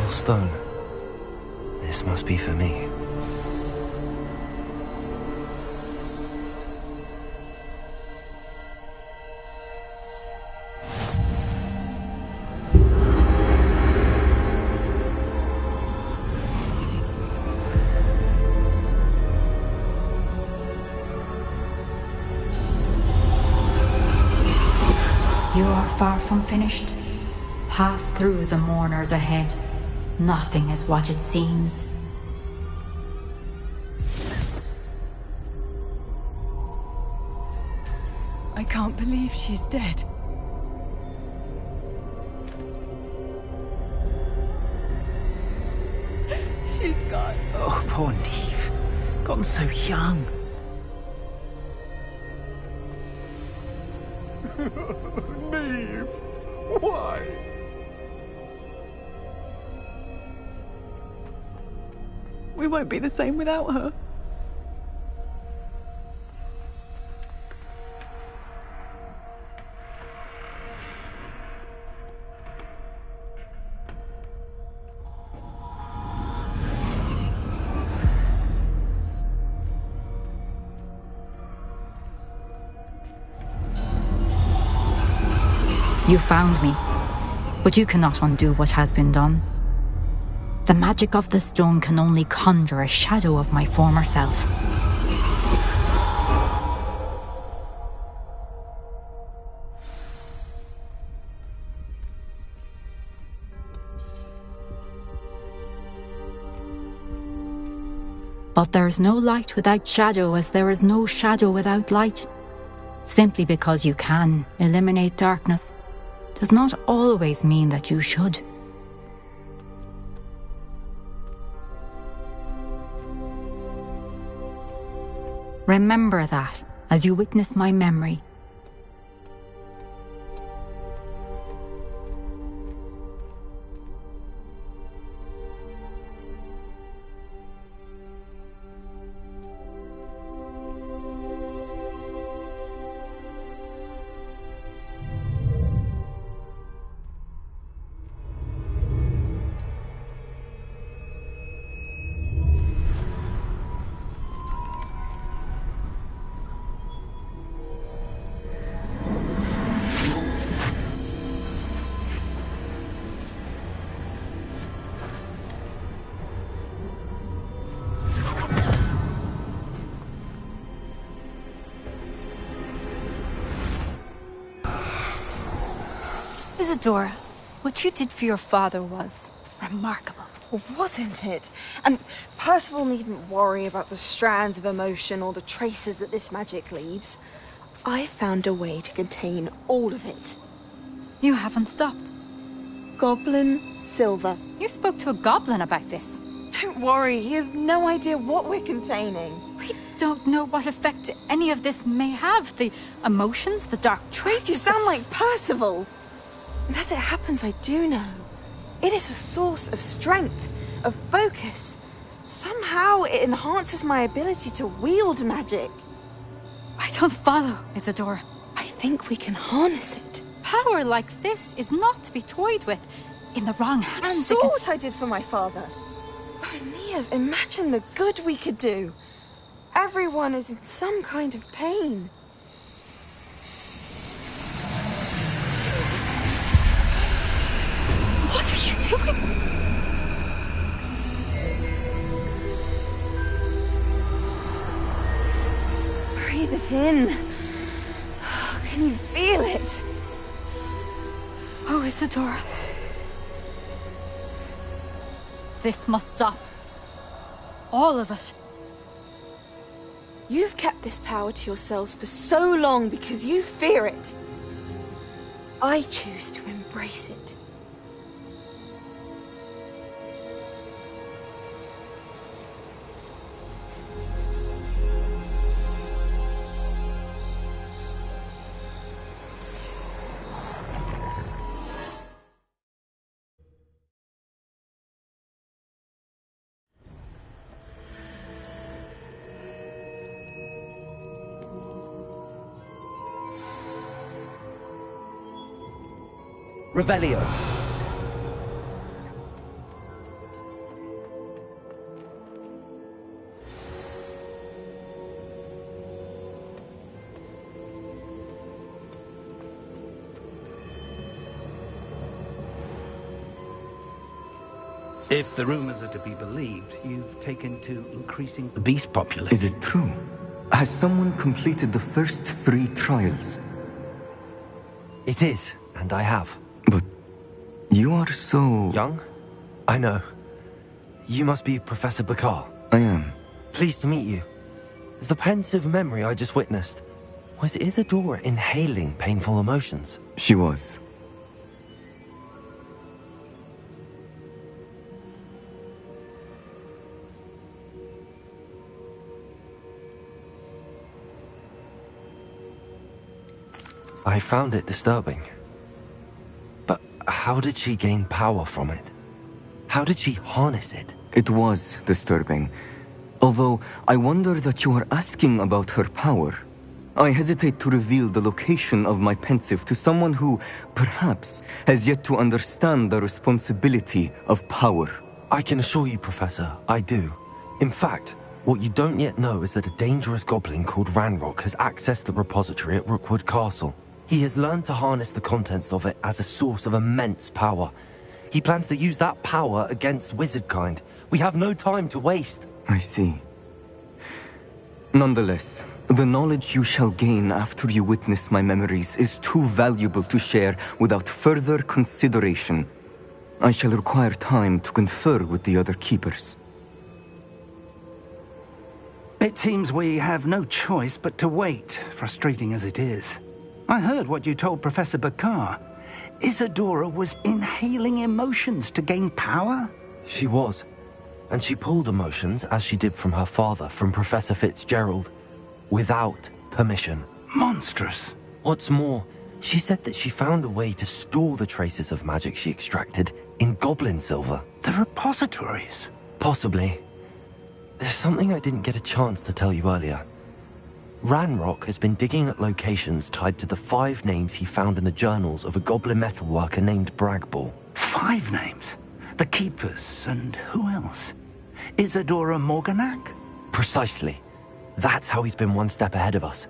Stone. This must be for me. You are far from finished. Pass through the mourners ahead. Nothing is what it seems. I can't believe she's dead. She's gone. Oh, poor Neve. Gone so young. Neve! Why? We won't be the same without her. You found me, but you cannot undo what has been done. The magic of the stone can only conjure a shadow of my former self. But there is no light without shadow, as there is no shadow without light. Simply because you can eliminate darkness does not always mean that you should. Remember that as you witness my memory. Isadora, what you did for your father was remarkable. Well, wasn't it? And Percival needn't worry about the strands of emotion or the traces that this magic leaves. I found a way to contain all of it. You haven't stopped. Goblin Silver. You spoke to a goblin about this. Don't worry, he has no idea what we're containing. We don't know what effect any of this may have. The emotions, the dark traits. You sound like Percival. And as it happens, I do know. It is a source of strength, of focus. Somehow it enhances my ability to wield magic. I don't follow, Isadora. I think we can harness it. Power like this is not to be toyed with. In the wrong hands, You saw what I did for my father. Oh, Neve, imagine the good we could do. Everyone is in some kind of pain. What are you doing? Breathe it in. Can you feel it? Oh, Isadora. This must stop. All of it. You've kept this power to yourselves for so long because you fear it. I choose to embrace it. Revelio. If the rumors are to be believed, you've taken to increasing the beast population. Is it true? Has someone completed the first 3 trials? It is, and I have. But you are so... young? I know. You must be Professor Bakar. I am. Pleased to meet you. The pensive memory I just witnessed, was Isadora inhaling painful emotions? She was. I found it disturbing. But how did she gain power from it? How did she harness it? It was disturbing. Although, I wonder that you are asking about her power. I hesitate to reveal the location of my pensive to someone who, perhaps, has yet to understand the responsibility of power. I can assure you, Professor, I do. In fact, what you don't yet know is that a dangerous goblin called Ranrock has accessed the repository at Rookwood Castle. He has learned to harness the contents of it as a source of immense power. He plans to use that power against wizardkind. We have no time to waste. I see. Nonetheless, the knowledge you shall gain after you witness my memories is too valuable to share without further consideration. I shall require time to confer with the other keepers. It seems we have no choice but to wait, frustrating as it is. I heard what you told Professor Bakar. Isadora was inhaling emotions to gain power? She was. And she pulled emotions, as she did from her father, from Professor Fitzgerald, without permission. Monstrous. What's more, she said that she found a way to store the traces of magic she extracted in goblin silver. The repositories? Possibly. There's something I didn't get a chance to tell you earlier. Ranrock has been digging at locations tied to the 5 names he found in the journals of a goblin metalworker named Bragball. 5 names? The Keepers, and who else? Isadora Morganak? Precisely. That's how he's been one step ahead of us.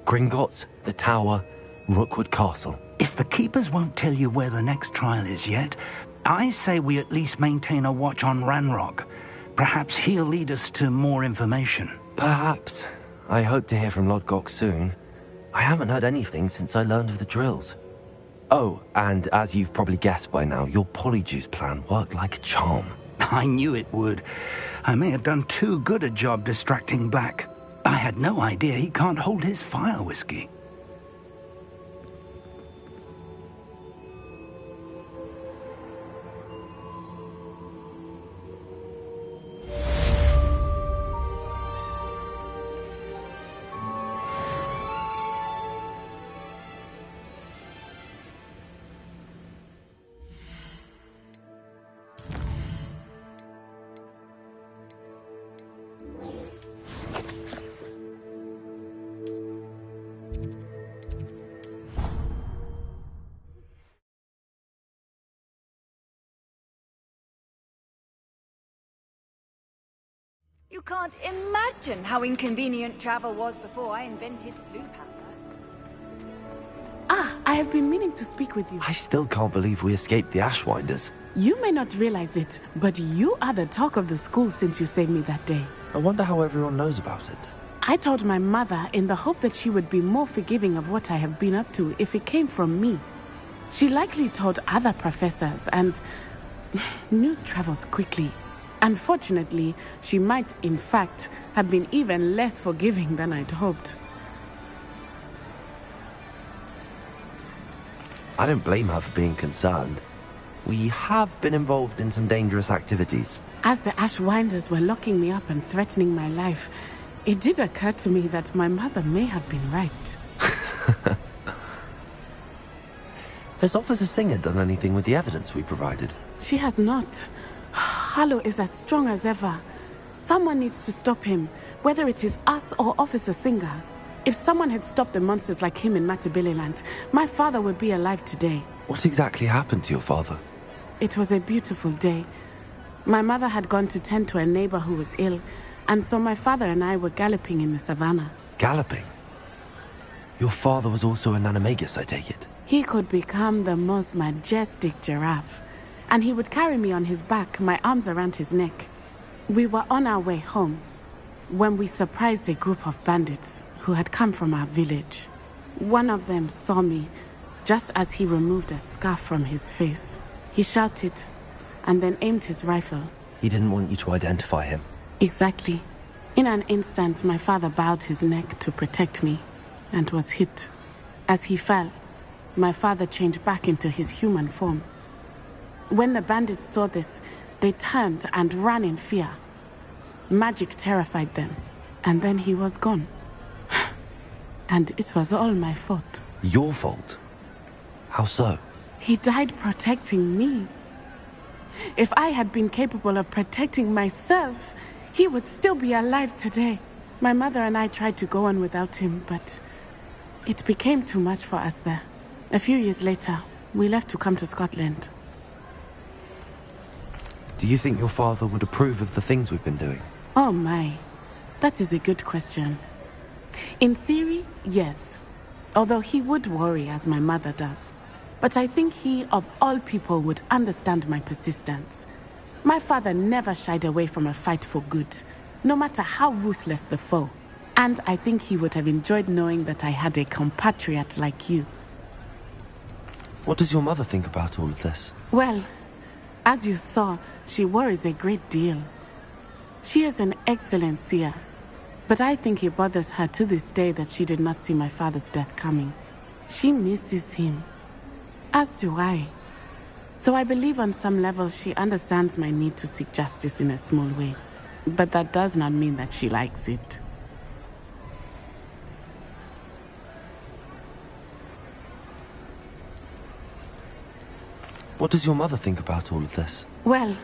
Gringotts, the Tower, Rookwood Castle. If the Keepers won't tell you where the next trial is yet, I say we at least maintain a watch on Ranrock. Perhaps he'll lead us to more information. Perhaps. I hope to hear from Lodgok soon. I haven't heard anything since I learned of the drills. Oh, and as you've probably guessed by now, your Polyjuice plan worked like a charm. I knew it would. I may have done too good a job distracting Black. I had no idea he can't hold his fire whiskey. You can't imagine how inconvenient travel was before I invented flue powder. Ah, I have been meaning to speak with you. I still can't believe we escaped the Ashwinders. You may not realize it, but you are the talk of the school since you saved me that day. I wonder how everyone knows about it. I told my mother in the hope that she would be more forgiving of what I have been up to if it came from me. She likely told other professors, and news travels quickly. Unfortunately, she might, in fact, have been even less forgiving than I'd hoped. I don't blame her for being concerned. We have been involved in some dangerous activities. As the Ashwinders were locking me up and threatening my life, it did occur to me that my mother may have been right. Has Officer Singer done anything with the evidence we provided? She has not. Harlow is as strong as ever. Someone needs to stop him, whether it is us or Officer Singer. If someone had stopped the monsters like him in Matabeleland, my father would be alive today. What exactly happened to your father? It was a beautiful day. My mother had gone to tend to a neighbor who was ill, and so my father and I were galloping in the savannah. Galloping? Your father was also an animagus, I take it? He could become the most majestic giraffe, and he would carry me on his back, my arms around his neck. We were on our way home when we surprised a group of bandits who had come from our village. One of them saw me just as he removed a scarf from his face. He shouted and then aimed his rifle. He didn't want you to identify him. Exactly. In an instant, my father bowed his neck to protect me and was hit. As he fell, my father changed back into his human form. When the bandits saw this, they turned and ran in fear. Magic terrified them, and then he was gone. And it was all my fault. Your fault? How so? He died protecting me. If I had been capable of protecting myself, he would still be alive today. My mother and I tried to go on without him, but it became too much for us there. A few years later, we left to come to Scotland. Do you think your father would approve of the things we've been doing? Oh my, that is a good question. In theory, yes. Although he would worry as my mother does. But I think he, of all people, would understand my persistence. My father never shied away from a fight for good, no matter how ruthless the foe. And I think he would have enjoyed knowing that I had a compatriot like you. What does your mother think about all of this? Well, as you saw, she worries a great deal. She is an excellent seer. But I think it bothers her to this day that she did not see my father's death coming. She misses him. As do I. So I believe on some level she understands my need to seek justice in a small way. But that does not mean that she likes it. What does your mother think about all of this? Well,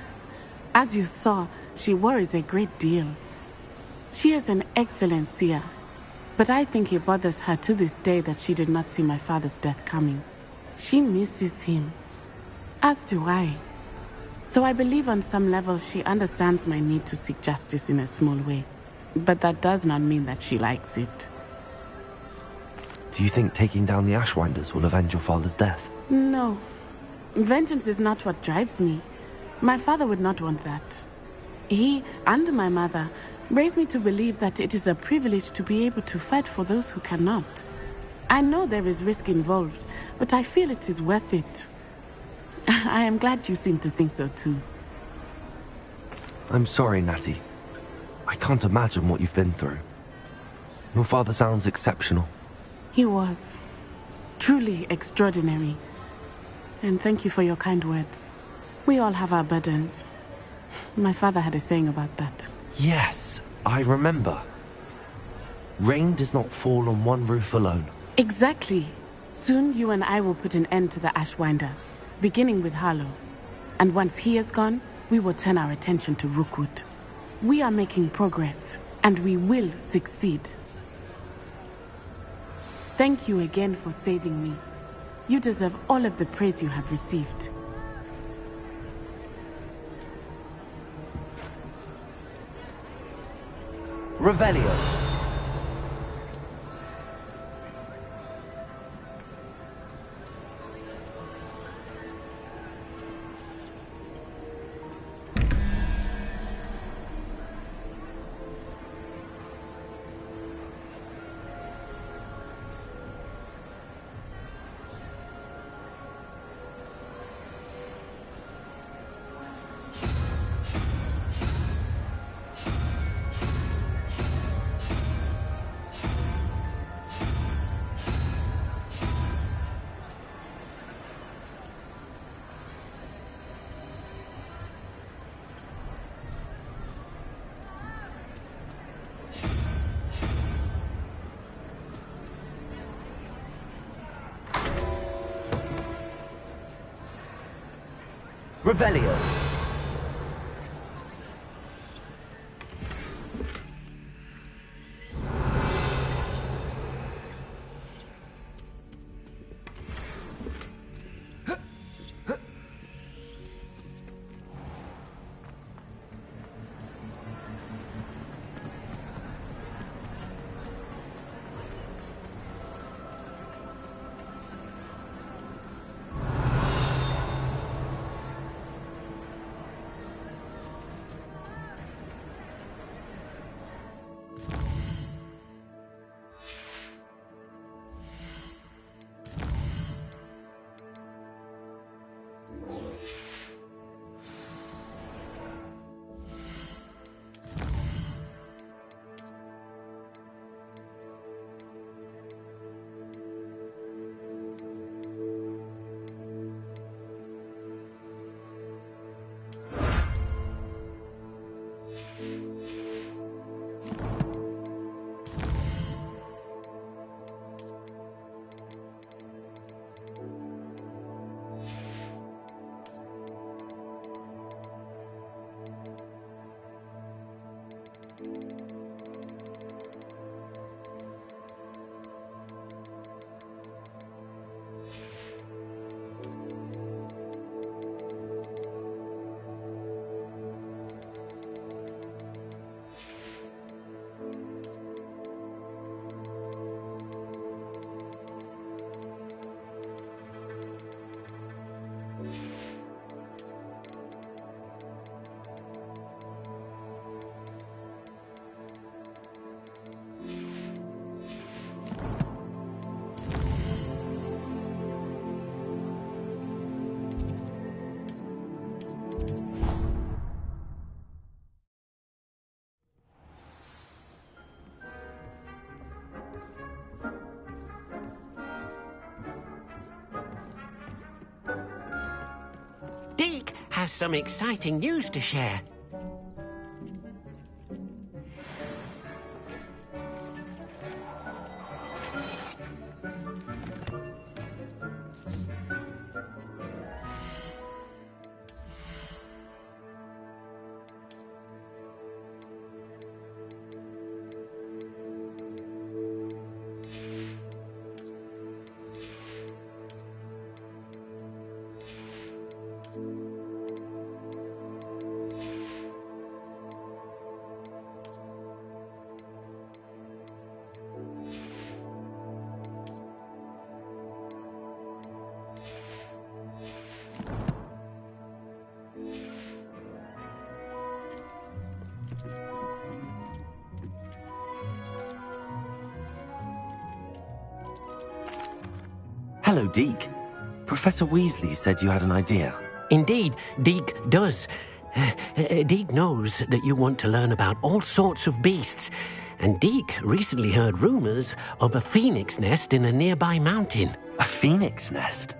as you saw, she worries a great deal. She is an excellent seer, but I think it bothers her to this day that she did not see my father's death coming. She misses him. As do I. So I believe on some level she understands my need to seek justice in a small way. But that does not mean that she likes it. Do you think taking down the Ashwinders will avenge your father's death? No. Vengeance is not what drives me. My father would not want that. He and my mother raised me to believe that it is a privilege to be able to fight for those who cannot. I know there is risk involved, but I feel it is worth it. I am glad you seem to think so too. I'm sorry, Natty. I can't imagine what you've been through. Your father sounds exceptional. He was. Truly extraordinary. And thank you for your kind words. We all have our burdens. My father had a saying about that. Yes, I remember. Rain does not fall on one roof alone. Exactly. Soon you and I will put an end to the Ashwinders, beginning with Harlow. And once he is gone, we will turn our attention to Rookwood. We are making progress, and we will succeed. Thank you again for saving me. You deserve all of the praise you have received. Revelio. Revelio. Deke has some exciting news to share. Hello, Deke. Professor Weasley said you had an idea. Indeed, Deke does. Deke knows that you want to learn about all sorts of beasts, and Deke recently heard rumors of a phoenix nest in a nearby mountain. A phoenix nest?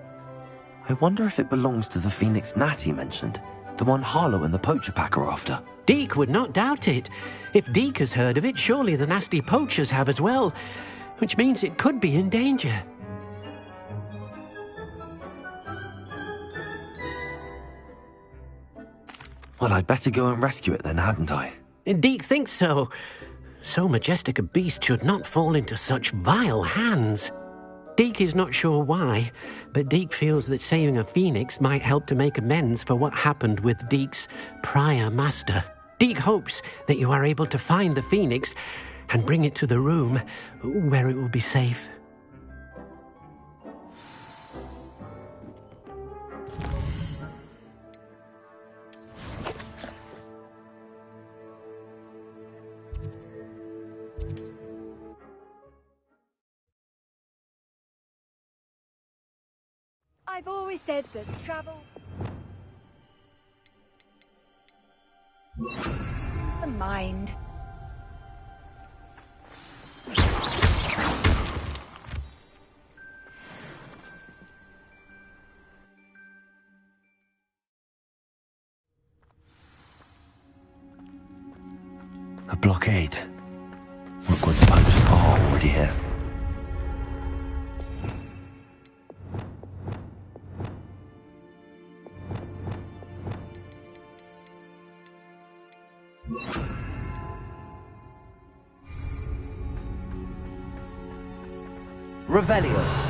I wonder if it belongs to the phoenix gnat he mentioned, the one Harlow and the poacher pack are after. Deke would not doubt it. If Deke has heard of it, surely the nasty poachers have as well, which means it could be in danger. Well, I'd better go and rescue it then, hadn't I? Deke thinks so. So majestic a beast should not fall into such vile hands. Deke is not sure why, but Deke feels that saving a phoenix might help to make amends for what happened with Deke's prior master. Deke hopes that you are able to find the phoenix and bring it to the room where it will be safe. I've always said that travel is the mind. A blockade. Rookwood's poachers are already here. Revelio.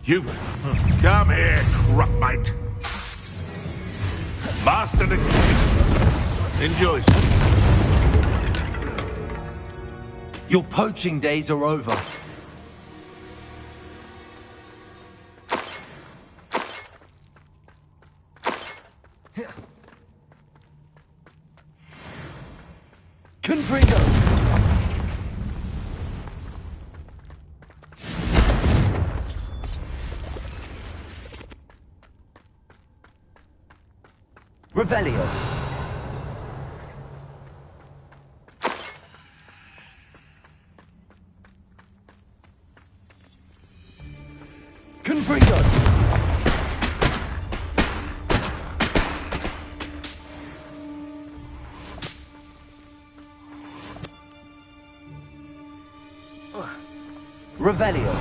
You've... Come here, Crockmate. Master next week. Enjoy. Your poaching days are over. Confringo! Revelio. Confringo. Revelio.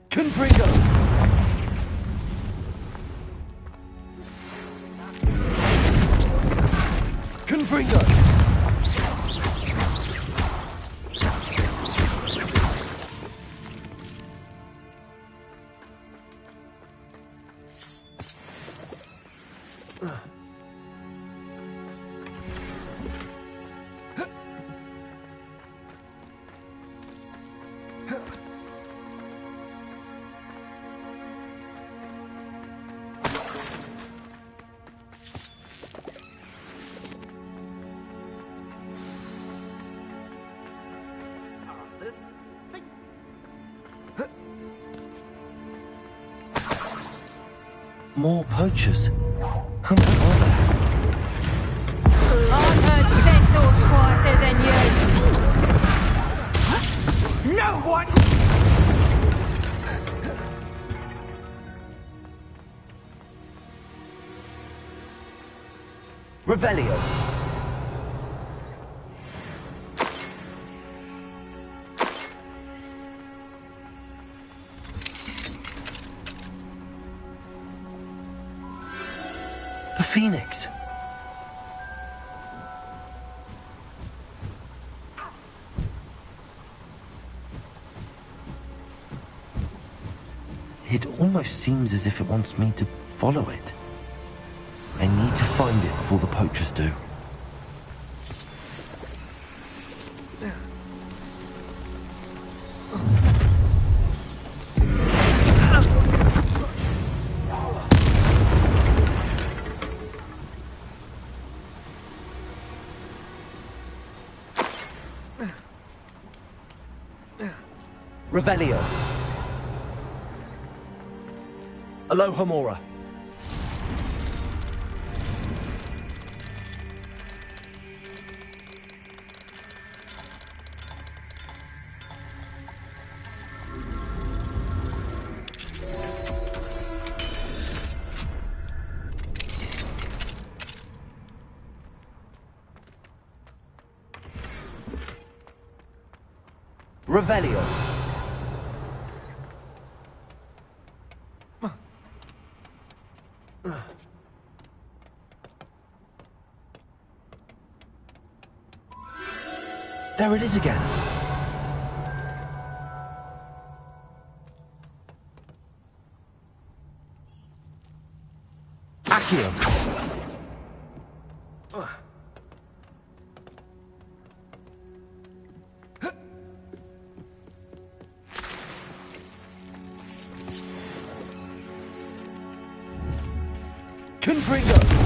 Confringo. Confringo. More poachers. How many are there? I've heard centaurs quieter than you. No one! Revelio. The Phoenix. It almost seems as if it wants me to follow it. I need to find it before the poachers do. Revelio. Alohomora. Revelio. There it is again. Accio. Confringo.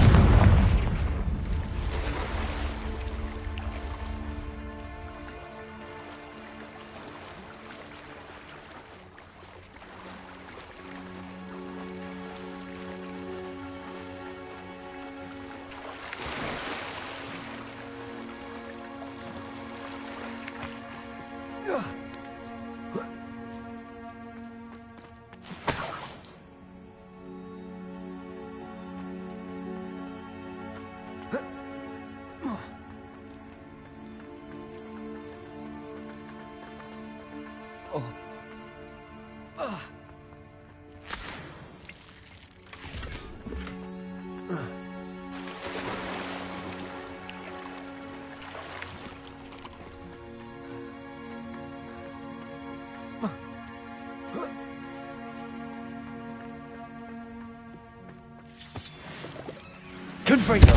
Confringo.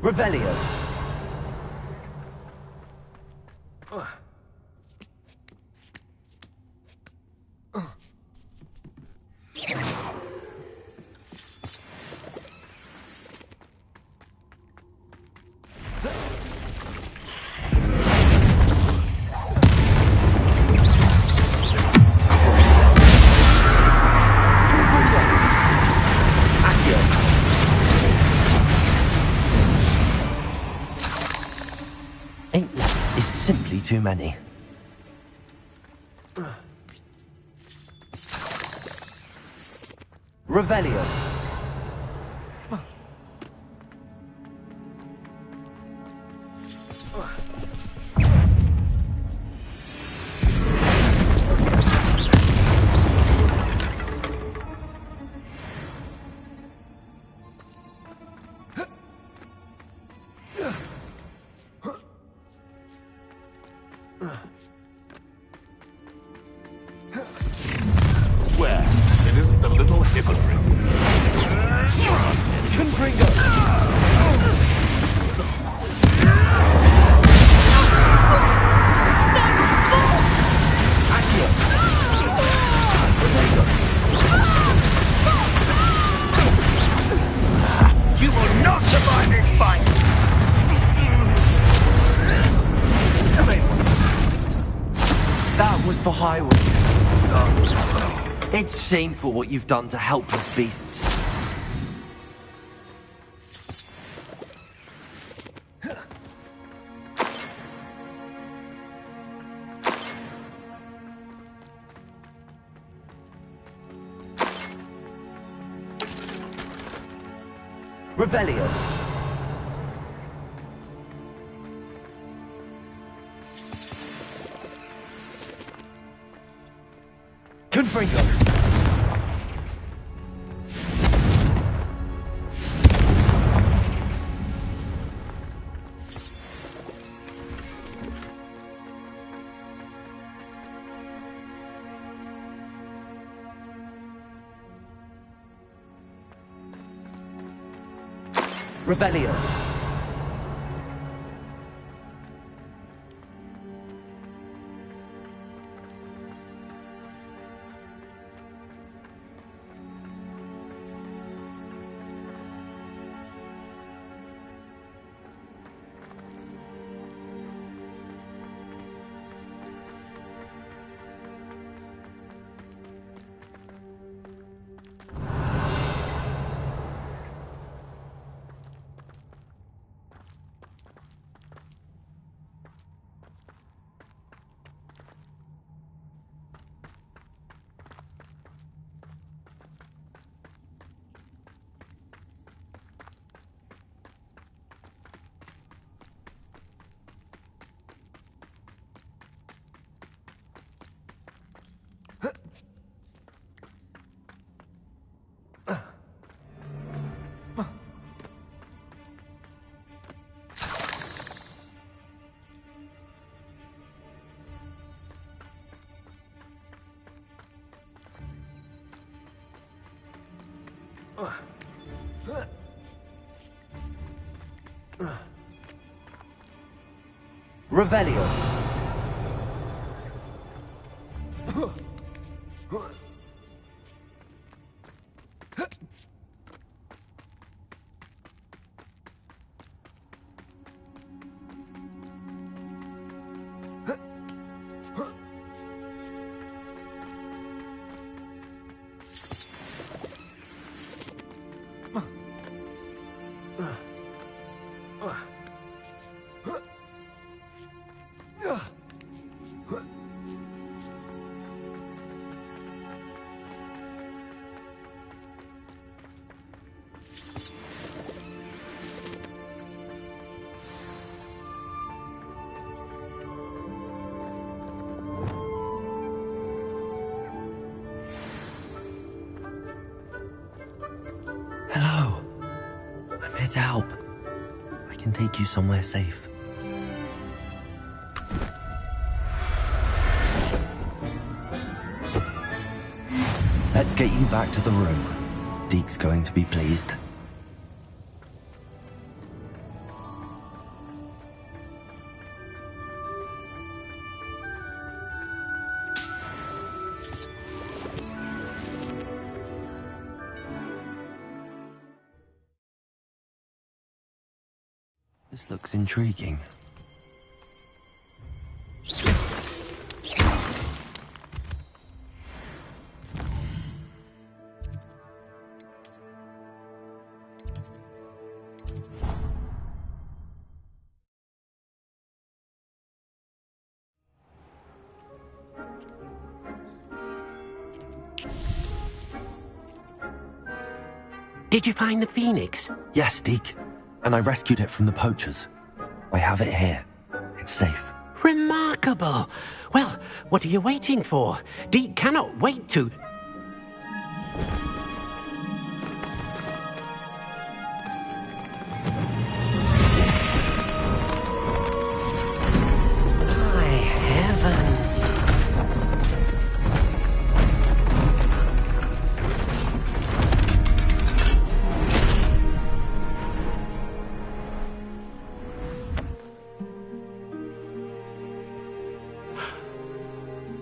Revelio. Simply too many. Revelio. It's shameful what you've done to helpless beasts. Revelio. Confringo. Revelio. Revelio. Hello. I'm here to help. I can take you somewhere safe. Let's get you back to the room. Deke's going to be pleased. This looks intriguing. Did you find the phoenix? Yes, Deke. And I rescued it from the poachers. I have it here. It's safe. Remarkable! Well, what are you waiting for? Deke cannot wait to... My heavens!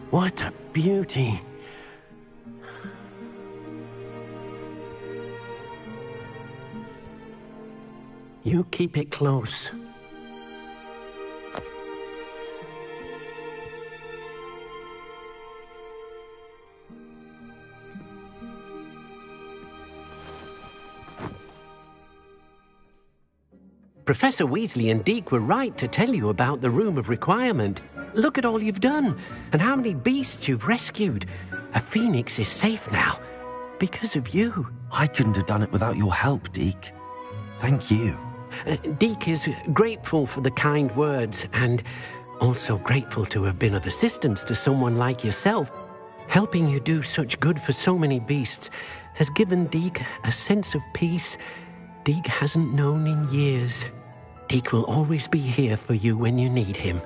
What a beauty. You keep it close. Professor Weasley and Deke were right to tell you about the Room of Requirement. Look at all you've done, and how many beasts you've rescued. A phoenix is safe now, because of you. I couldn't have done it without your help, Deke. Thank you. Deke is grateful for the kind words, and also grateful to have been of assistance to someone like yourself. Helping you do such good for so many beasts has given Deke a sense of peace Deke hasn't known in years. Deke will always be here for you when you need him.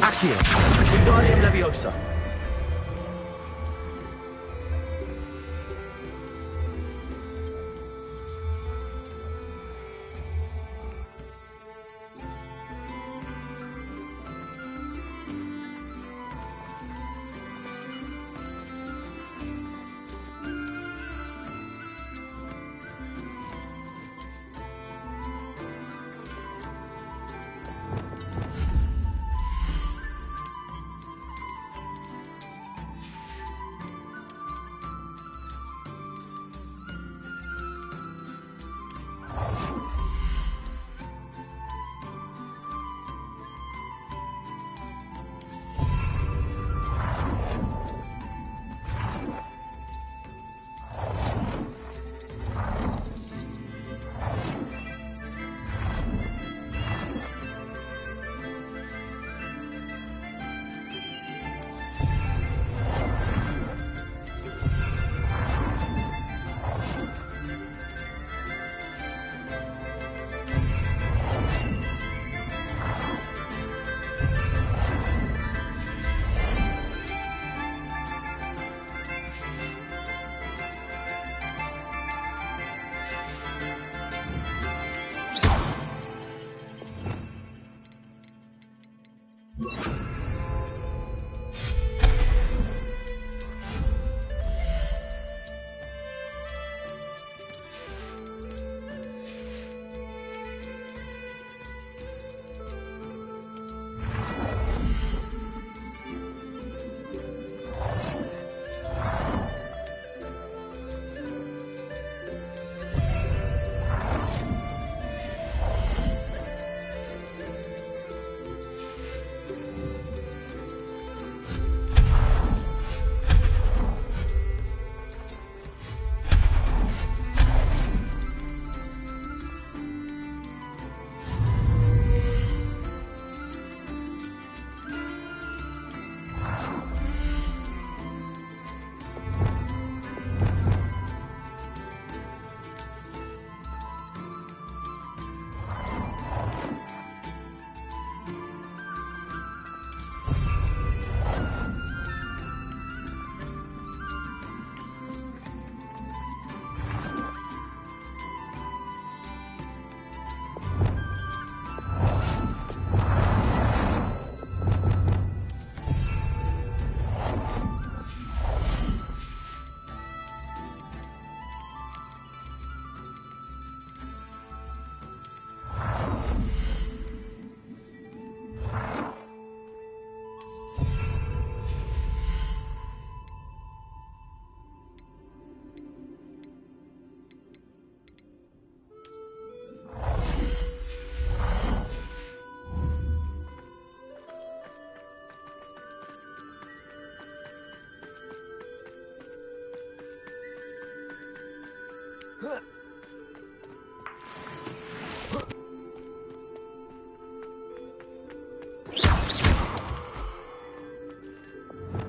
Accio, Wingardium Leviosa.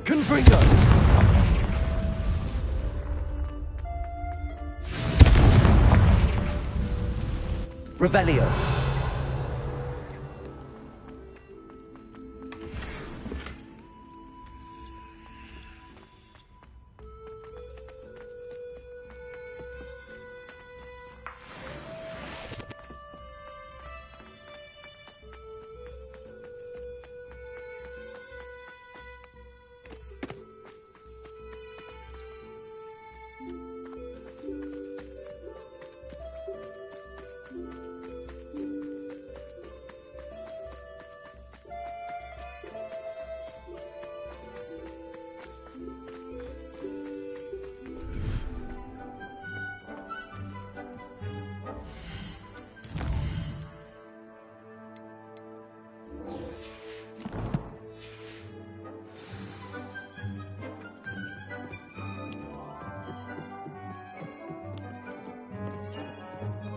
Confringo! Revelio.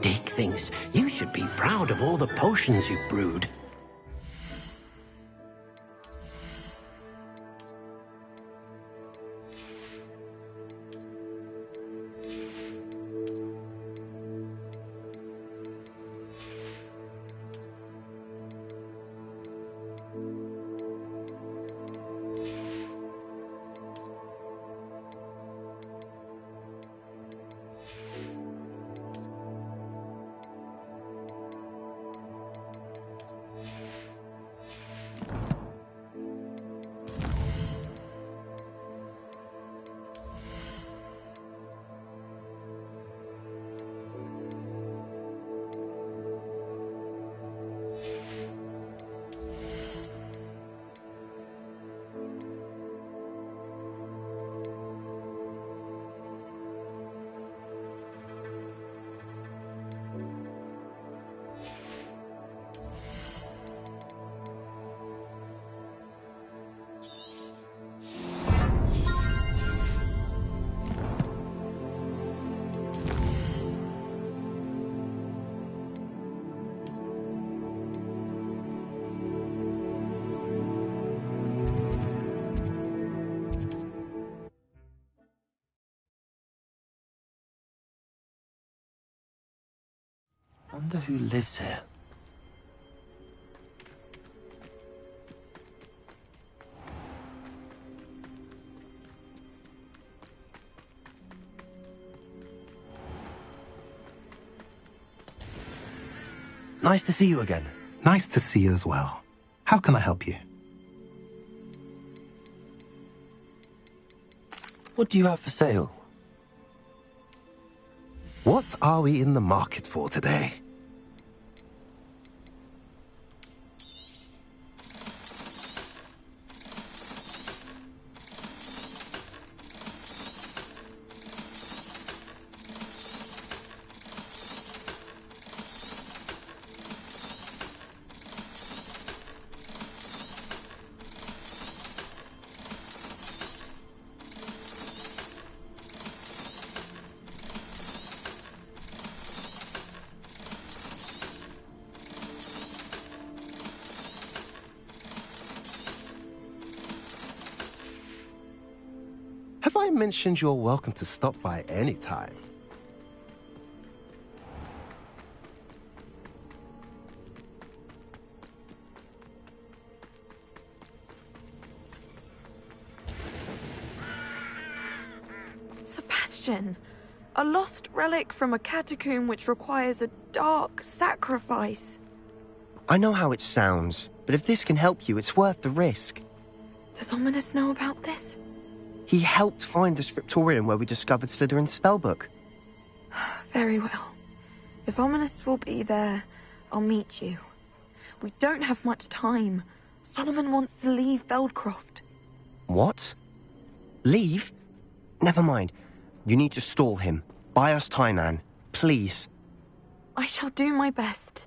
Deke thinks you should be proud of all the potions you've brewed. Wonder who lives here. Nice to see you again. Nice to see you as well. How can I help you? What do you have for sale? What are we in the market for today? Have I mentioned you're welcome to stop by any time? Sebastian, a lost relic from a catacomb which requires a dark sacrifice. I know how it sounds, but if this can help you, it's worth the risk. Does Ominous know about this? He helped find the scriptorium where we discovered Slytherin's spellbook. Very well. If Ominous will be there, I'll meet you. We don't have much time. Solomon wants to leave Feldcroft. What? Leave? Never mind. You need to stall him. Buy us time, Anne. Please. I shall do my best.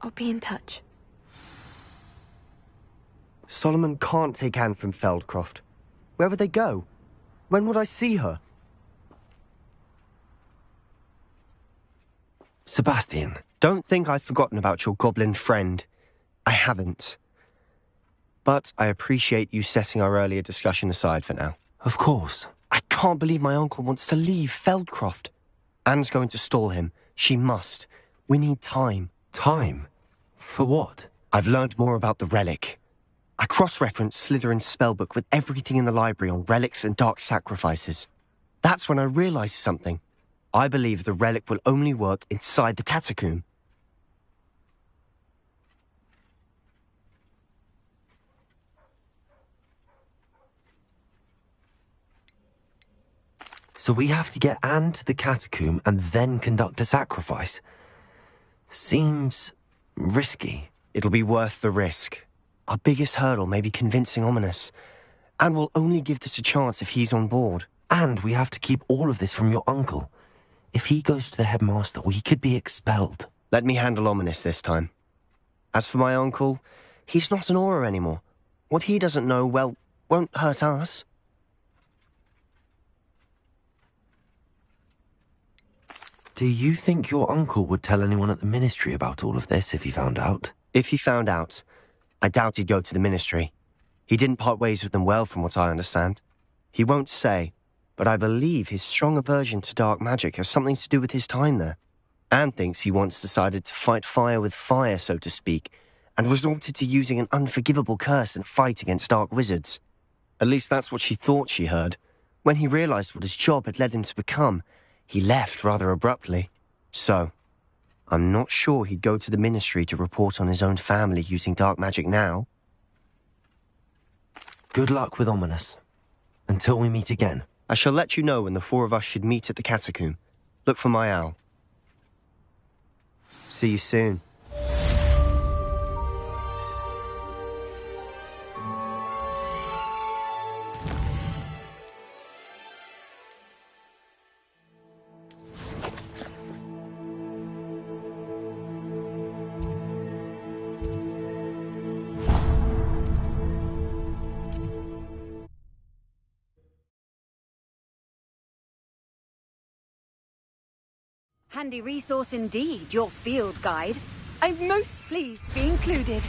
I'll be in touch. Solomon can't take Anne from Feldcroft. Where would they go? When would I see her? Sebastian. Don't think I've forgotten about your goblin friend. I haven't. But I appreciate you setting our earlier discussion aside for now. Of course. I can't believe my uncle wants to leave Feldcroft. Anne's going to stall him. She must. We need time. Time? For what? I've learned more about the relic. I cross-referenced Slytherin's spellbook with everything in the library on relics and dark sacrifices. That's when I realized something. I believe the relic will only work inside the catacomb. So we have to get Anne to the catacomb and then conduct a sacrifice. Seems risky. It'll be worth the risk. Our biggest hurdle may be convincing Ominous. And we'll only give this a chance if he's on board. And we have to keep all of this from your uncle. If he goes to the headmaster, we could be expelled. Let me handle Ominous this time. As for my uncle, he's not an Auror anymore. What he doesn't know, well, won't hurt us. Do you think your uncle would tell anyone at the Ministry about all of this if he found out? If he found out, I doubt he'd go to the Ministry. He didn't part ways with them well, from what I understand. He won't say, but I believe his strong aversion to dark magic has something to do with his time there. Anne thinks he once decided to fight fire with fire, so to speak, and resorted to using an unforgivable curse in a fight against dark wizards. At least that's what she thought she heard. When he realized what his job had led him to become, he left rather abruptly. So, I'm not sure he'd go to the Ministry to report on his own family using dark magic now. Good luck with Ominous. Until we meet again. I shall let you know when the four of us should meet at the catacomb. Look for my owl. See you soon. Handy resource indeed, your field guide. I'm most pleased to be included.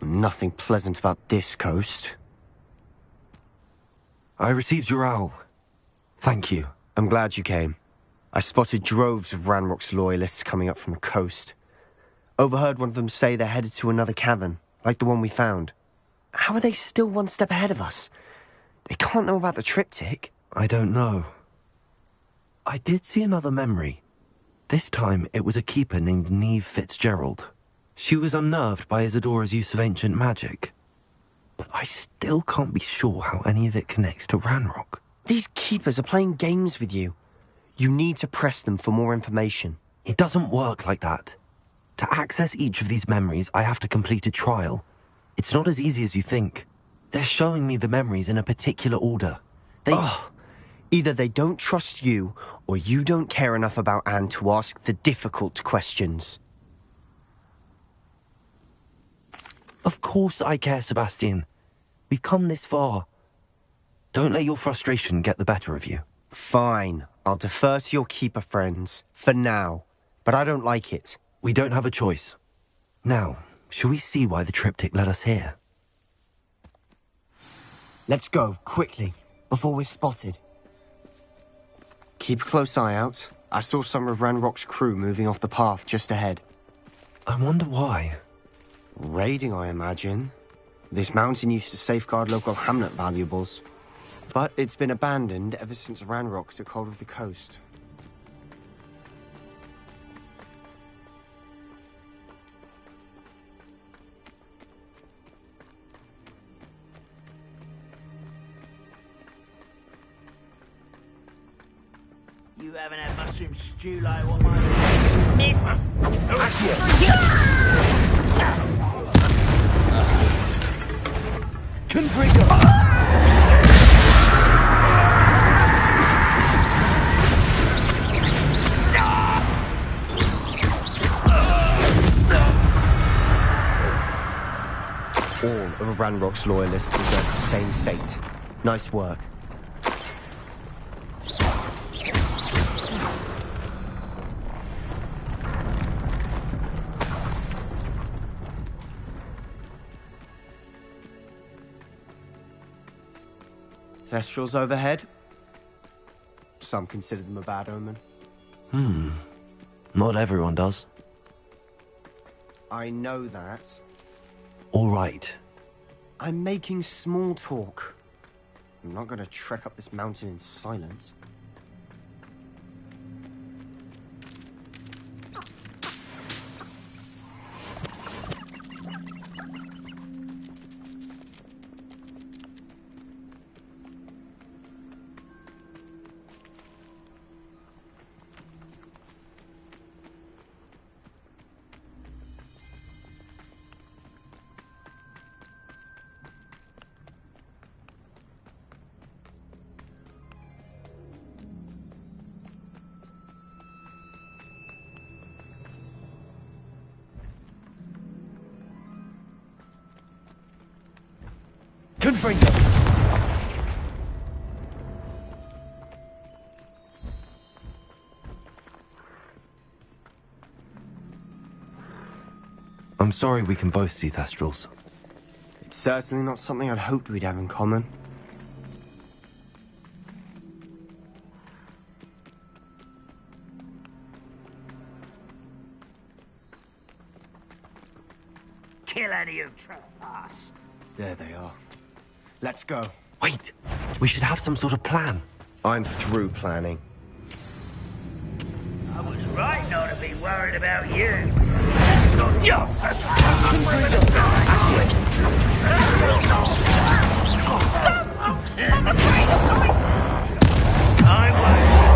Nothing pleasant about this coast. I received your owl. Thank you. I'm glad you came. I spotted droves of Ranrock's loyalists coming up from the coast. Overheard one of them say they're headed to another cavern, like the one we found. How are they still one step ahead of us? They can't know about the triptych. I don't know. I did see another memory. This time it was a keeper named Neve Fitzgerald. She was unnerved by Isadora's use of ancient magic. But I still can't be sure how any of it connects to Ranrock. These keepers are playing games with you. You need to press them for more information. It doesn't work like that. To access each of these memories, I have to complete a trial. It's not as easy as you think. They're showing me the memories in a particular order. Either they don't trust you, or you don't care enough about Anne to ask the difficult questions. Of course I care, Sebastian. We've come this far. Don't let your frustration get the better of you. Fine. I'll defer to your keeper friends, for now. But I don't like it. We don't have a choice. Now, shall we see why the triptych led us here? Let's go, quickly, before we're spotted. Keep a close eye out. I saw some of Ranrock's crew moving off the path just ahead. I wonder why. Raiding, I imagine. This mountain used to safeguard local hamlet valuables. But it's been abandoned ever since Ranrock took hold of the coast. You haven't had mushroom stew like what my... Missed! Confringo! All of Ranrock's loyalists deserve the same fate. Nice work. Thestrals overhead. Some consider them a bad omen. Not everyone does. I know that. All right. I'm making small talk. I'm not going to trek up this mountain in silence. Confringo! I'm sorry we can both see Thestrals. It's certainly not something I'd hoped we'd have in common. Kill any who trespass. There they are. Let's go. Wait! We should have some sort of plan. I'm through planning. I was right not to be worried about you. Stop! I'm afraid of heights! I won't.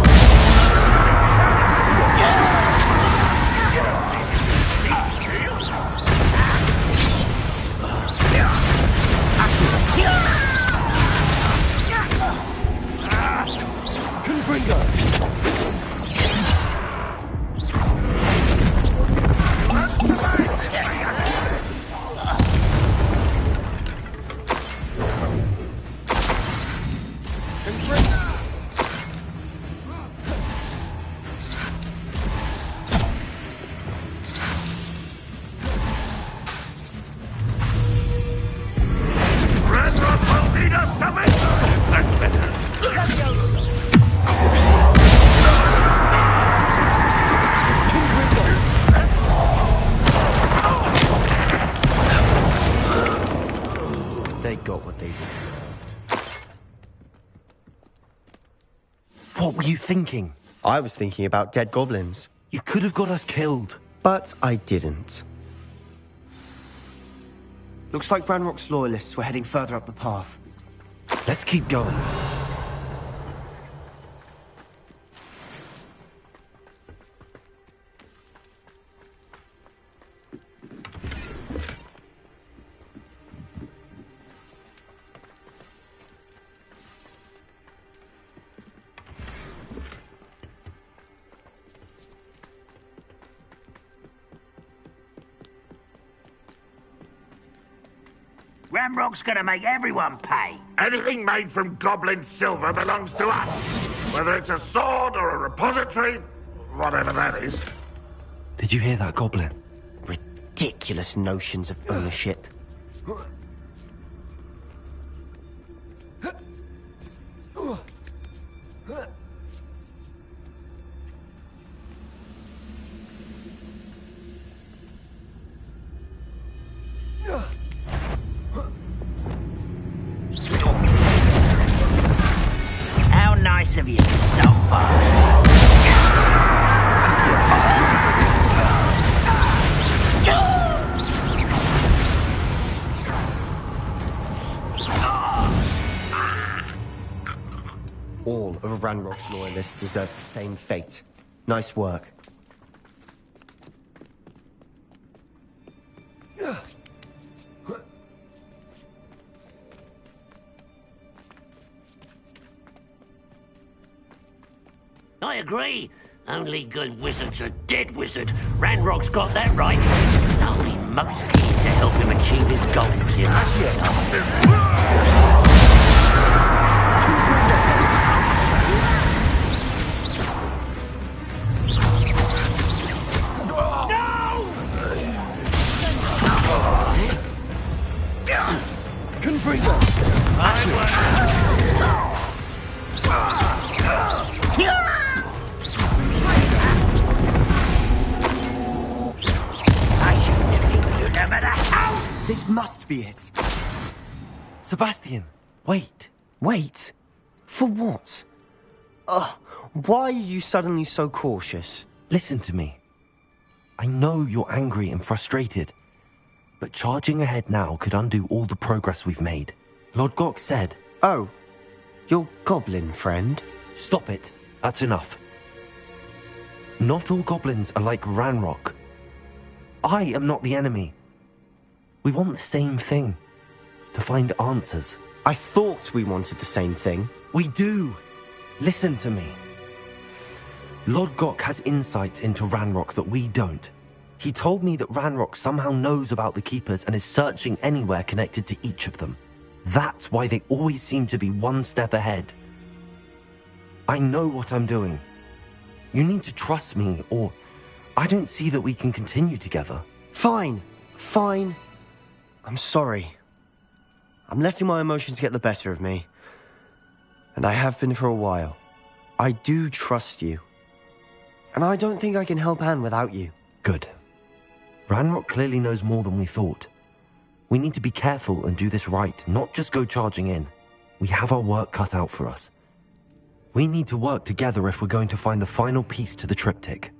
They got what they deserved. What were you thinking? I was thinking about dead goblins. You could have got us killed. But I didn't. Looks like Ranrock's loyalists were heading further up the path. Let's keep going. Ramrock's gonna make everyone pay. Anything made from goblin silver belongs to us. Whether it's a sword or a repository, whatever that is. Did you hear that, Goblin? Ridiculous notions of ownership. How nice of you to stop, Bubs. All of Ranrock's loyalists deserve the same fate. Nice work. I agree. Only good wizard's a dead wizard. Ranrock's got that right. I'll be most keen to help him achieve his goals, you know. This must be it. Sebastian, wait. Wait? For what? Why are you suddenly so cautious? Listen to me. I know you're angry and frustrated, but charging ahead now could undo all the progress we've made. Lord Gok said... Oh, your goblin friend? Stop it. That's enough. Not all goblins are like Ranrock. I am not the enemy. We want the same thing. To find answers. I thought we wanted the same thing. We do. Listen to me. Lord Gok has insights into Ranrock that we don't. He told me that Ranrock somehow knows about the Keepers and is searching anywhere connected to each of them. That's why they always seem to be one step ahead. I know what I'm doing. You need to trust me, or I don't see that we can continue together. Fine. I'm sorry. I'm letting my emotions get the better of me. And I have been for a while. I do trust you. And I don't think I can help Anne without you. Good. Ranrock clearly knows more than we thought. We need to be careful and do this right, not just go charging in. We have our work cut out for us. We need to work together if we're going to find the final piece to the triptych.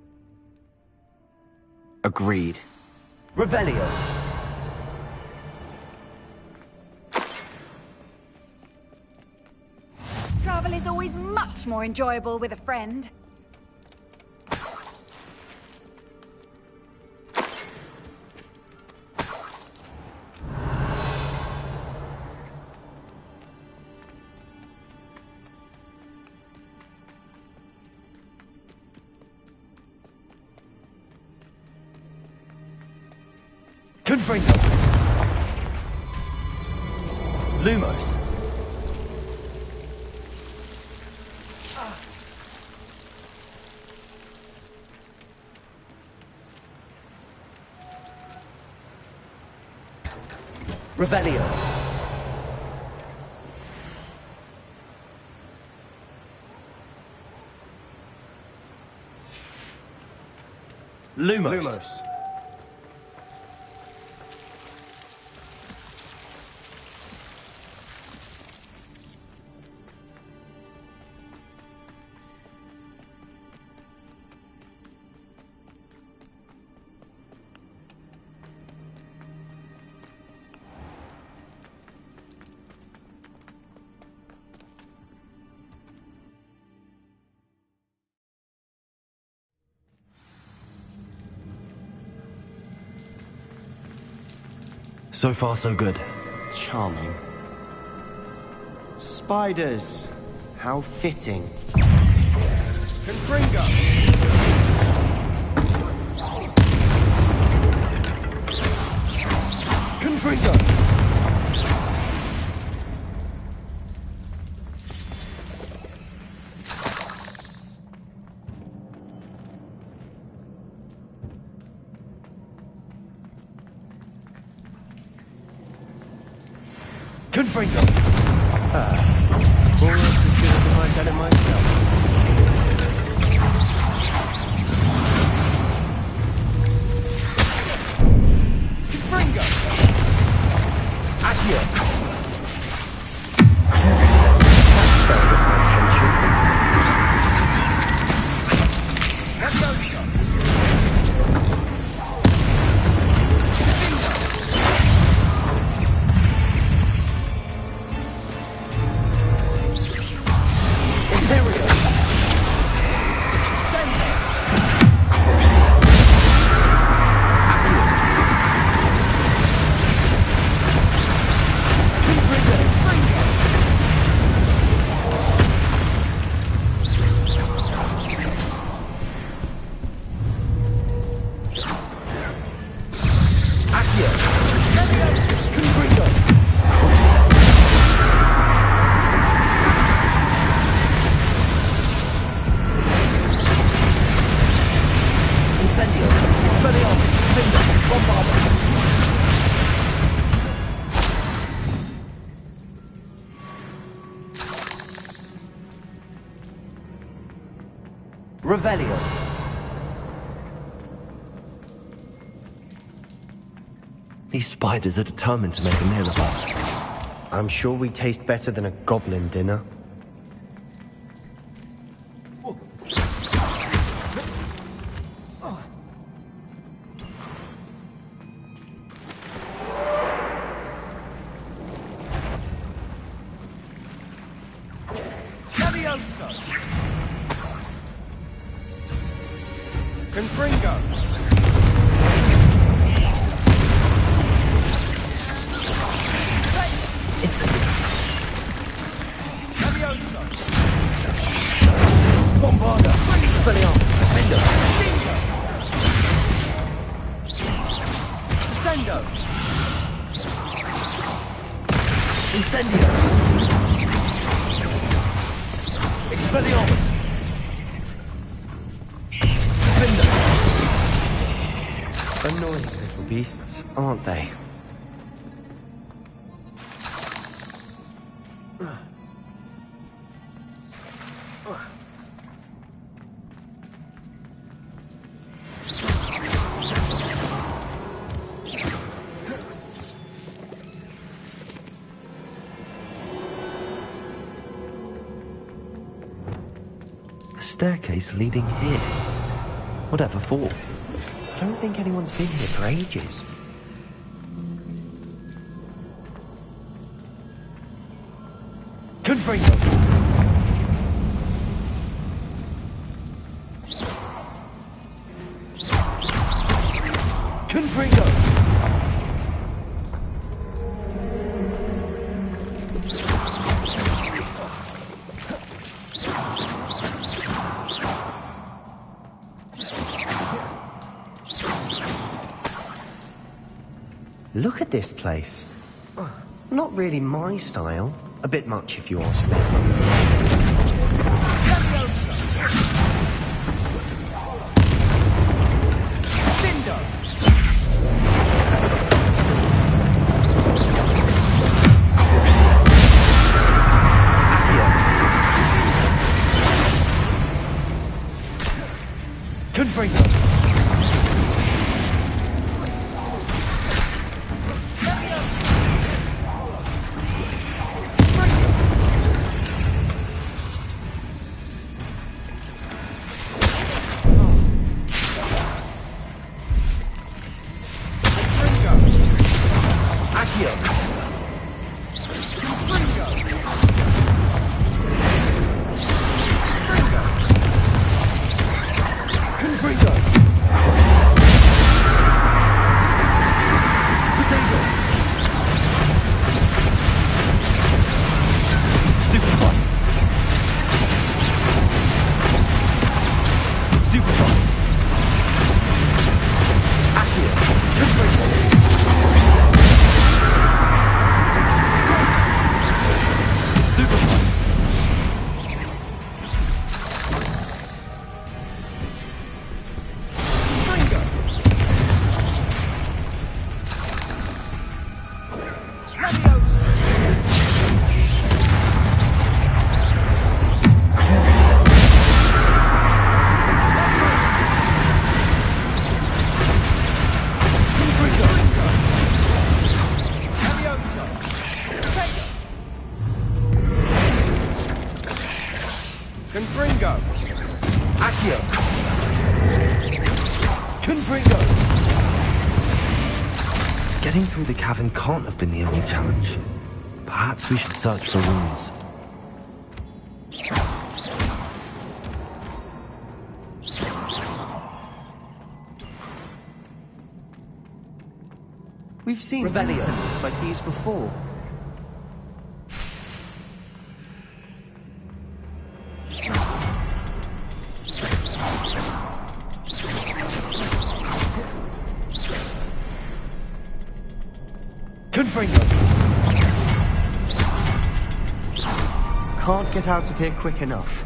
Agreed. Revelio. Travel is always much more enjoyable with a friend. Confringo! Lumos! Revelio! Lumos! So far, so good. Charming. Spiders. How fitting. Confringo! Confringo! Confringo! Almost as good as if I'd done it myself. Confringo! Accio! That spell got my attention. Let's go, shot! Revelio. These spiders are determined to make a meal of us. I'm sure we taste better than a goblin dinner. Confringo! Bombarda! Expelliarmus! Defender! Descendo! Incendio! Expelliarmus! Defender! Annoying little beasts, aren't they? Staircase leading here. Whatever for? I don't think anyone's been here for ages. Confringo! Confringo! Look at this place. Not really my style. A bit much, if you ask me. Confringo! Confringo! Accio! Confringo! Getting through the cavern can't have been the only challenge. Perhaps we should search for runes. We've seen incidents like these before. Confringo! Can't get out of here quick enough.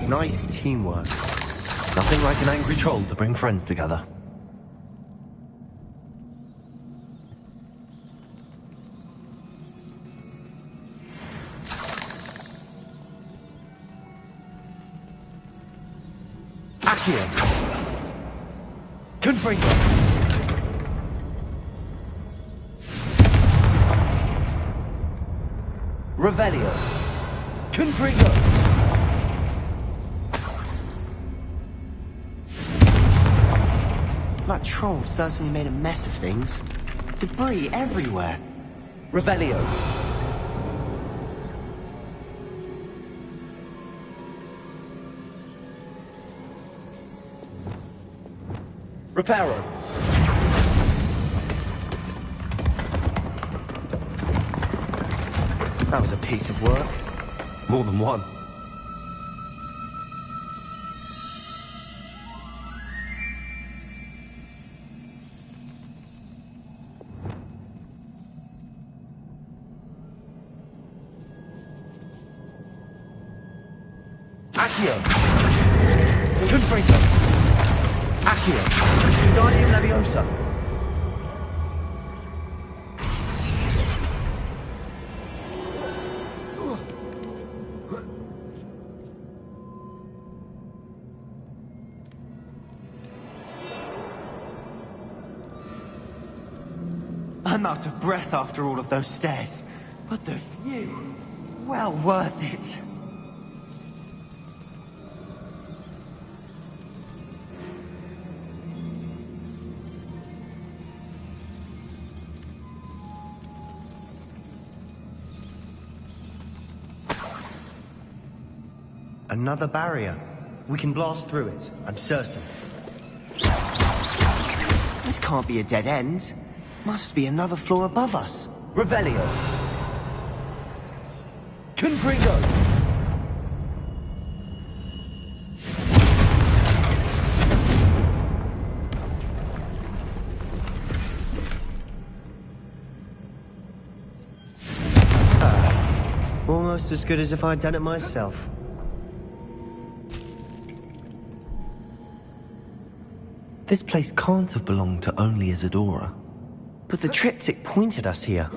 Nice teamwork. Nothing like an angry troll to bring friends together. Accio! Confringo! Revelio! Confringo! That troll certainly made a mess of things. Debris everywhere. Revelio! Reparo! That was a piece of work. More than one. Accio! Confringo! Accio! Wingardium Leviosa! I'm out of breath after all of those stairs. But the view, well worth it. Another barrier. We can blast through it, I'm certain. This can't be a dead end. Must be another floor above us. Revelio! Confringo! Almost as good as if I'd done it myself. This place can't have belonged to only Isadora. But the triptych pointed us here.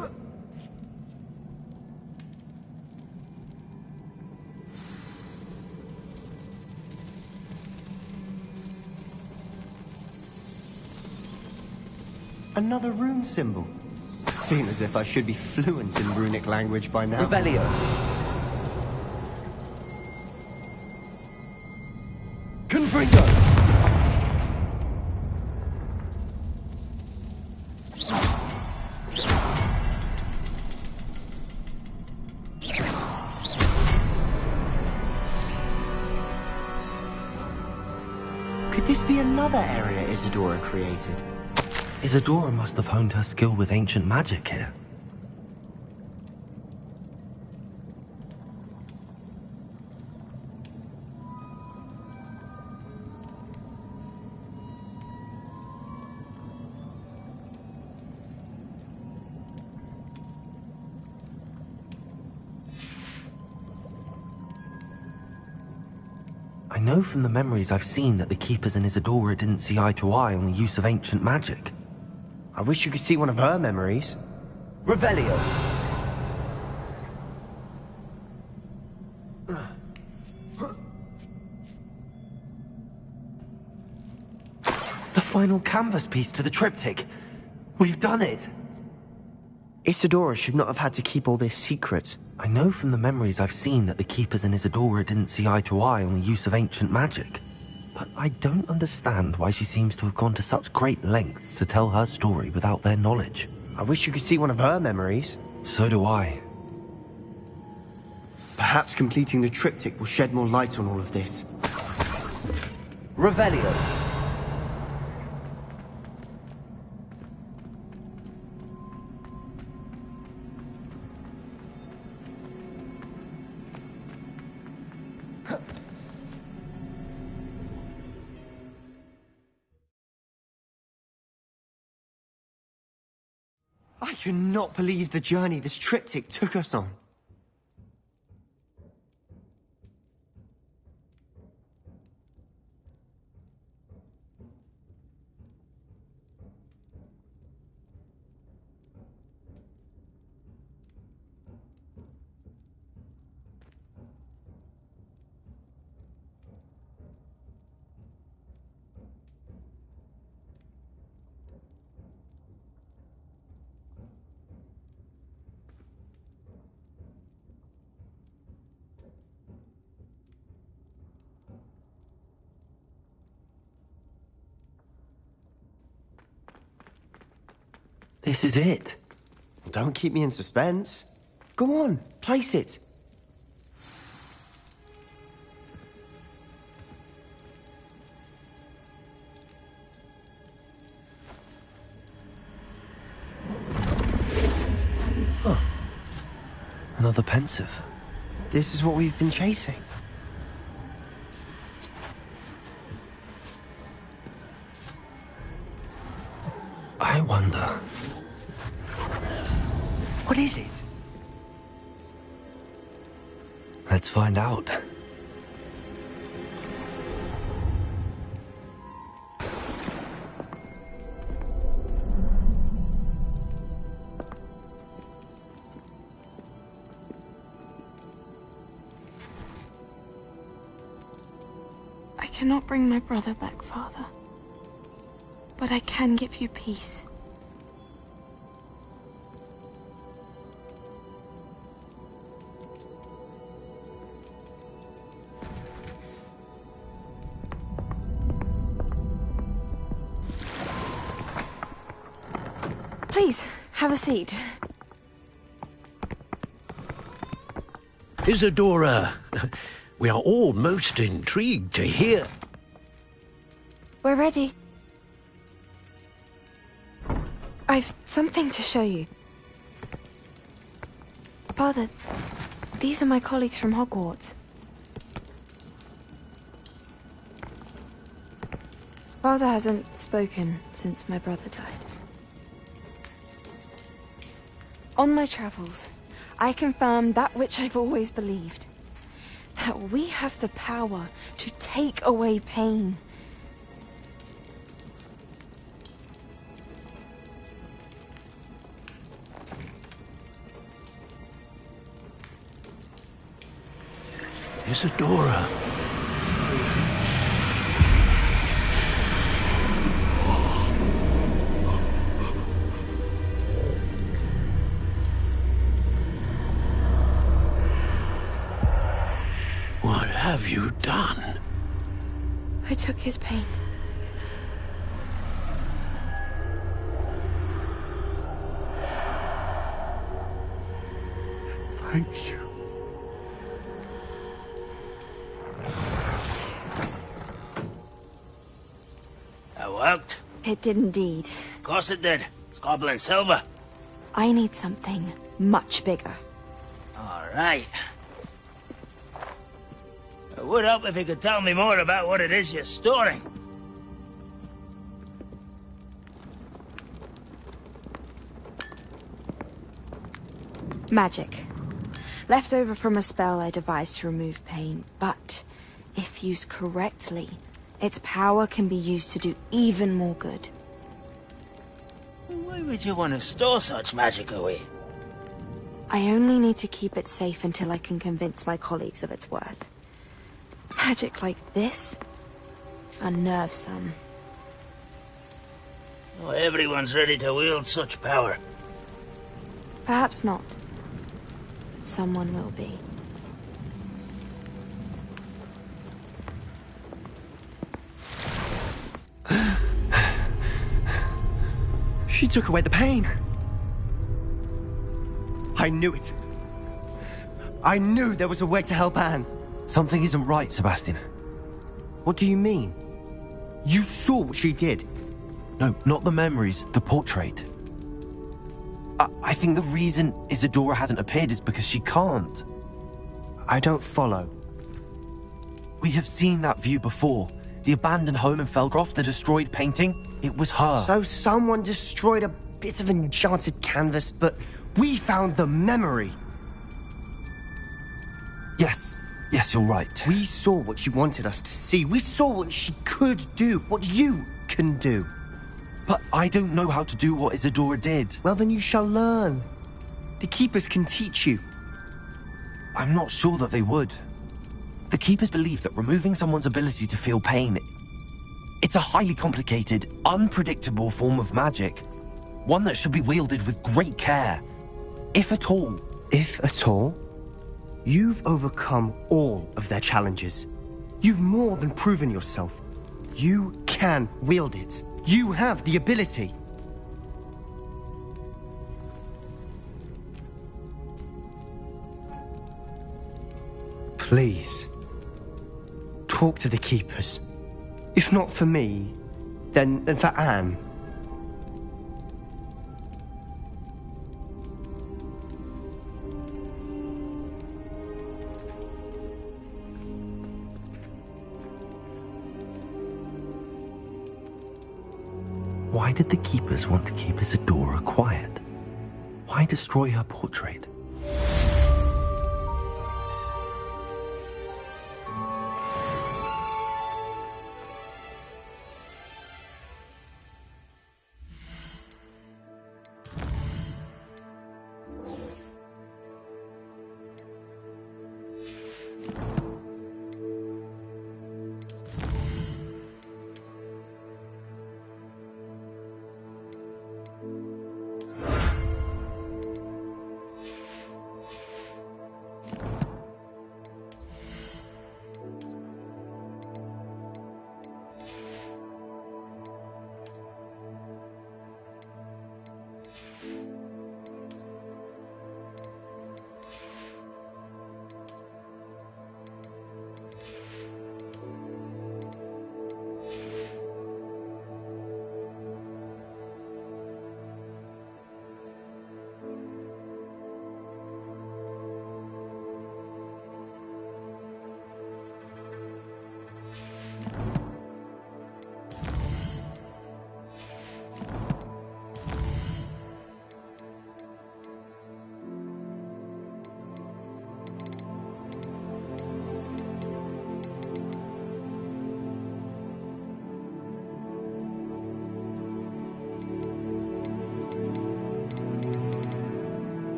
Another rune symbol. Feel as if I should be fluent in runic language by now. Revelio. Confringo. Could this be another area Isadora created? Isadora must have honed her skill with ancient magic here. I know from the memories I've seen that the Keepers and Isadora didn't see eye to eye on the use of ancient magic. I wish you could see one of her memories. Revelio. The final canvas piece to the triptych. We've done it. Isadora should not have had to keep all this secret. I know from the memories I've seen that the Keepers and Isadora didn't see eye to eye on the use of ancient magic. But I don't understand why she seems to have gone to such great lengths to tell her story without their knowledge. I wish you could see one of her memories. So do I. Perhaps completing the triptych will shed more light on all of this. Revelio. I cannot believe the journey this triptych took us on. This is it. Don't keep me in suspense. Go on, place it. Huh. Another pensive. This is what we've been chasing. I wonder... What is it? Let's find out. I cannot bring my brother back, Father. But I can give you peace. Please, have a seat. Isadora, we are all most intrigued to hear. We're ready. I've something to show you. Father, these are my colleagues from Hogwarts. Father hasn't spoken since my brother died. On my travels, I confirmed that which I've always believed. That we have the power to take away pain. Isadora. I took his pain. Thank you. That worked? It did indeed. Of course it did. It's goblin silver. I need something much bigger. All right. I would help if you could tell me more about what it is you're storing. Magic. Left over from a spell I devised to remove pain, but if used correctly, its power can be used to do even more good. Why would you want to store such magic away? I only need to keep it safe until I can convince my colleagues of its worth. Magic like this unnerves some. Not everyone's ready to wield such power. Perhaps not. Someone will be. She took away the pain. I knew it. I knew there was a way to help Anne. Something isn't right, Sebastian. What do you mean? You saw what she did. No, not the memories, the portrait. I think the reason Isadora hasn't appeared is because she can't. I don't follow. We have seen that view before. The abandoned home in Felgroth, the destroyed painting, it was her. So someone destroyed a bit of enchanted canvas, but we found the memory. Yes, you're right. We saw what she wanted us to see. We saw what she could do, what you can do. But I don't know how to do what Isadora did. Well, then you shall learn. The Keepers can teach you. I'm not sure that they would. The Keepers believe that removing someone's ability to feel pain, it's a highly complicated, unpredictable form of magic. One that should be wielded with great care. If at all. If at all? You've overcome all of their challenges. You've more than proven yourself. You can wield it. You have the ability. Please, talk to the Keepers. If not for me, then for Anne. Why did the Keepers want to keep Isadora quiet? Why destroy her portrait?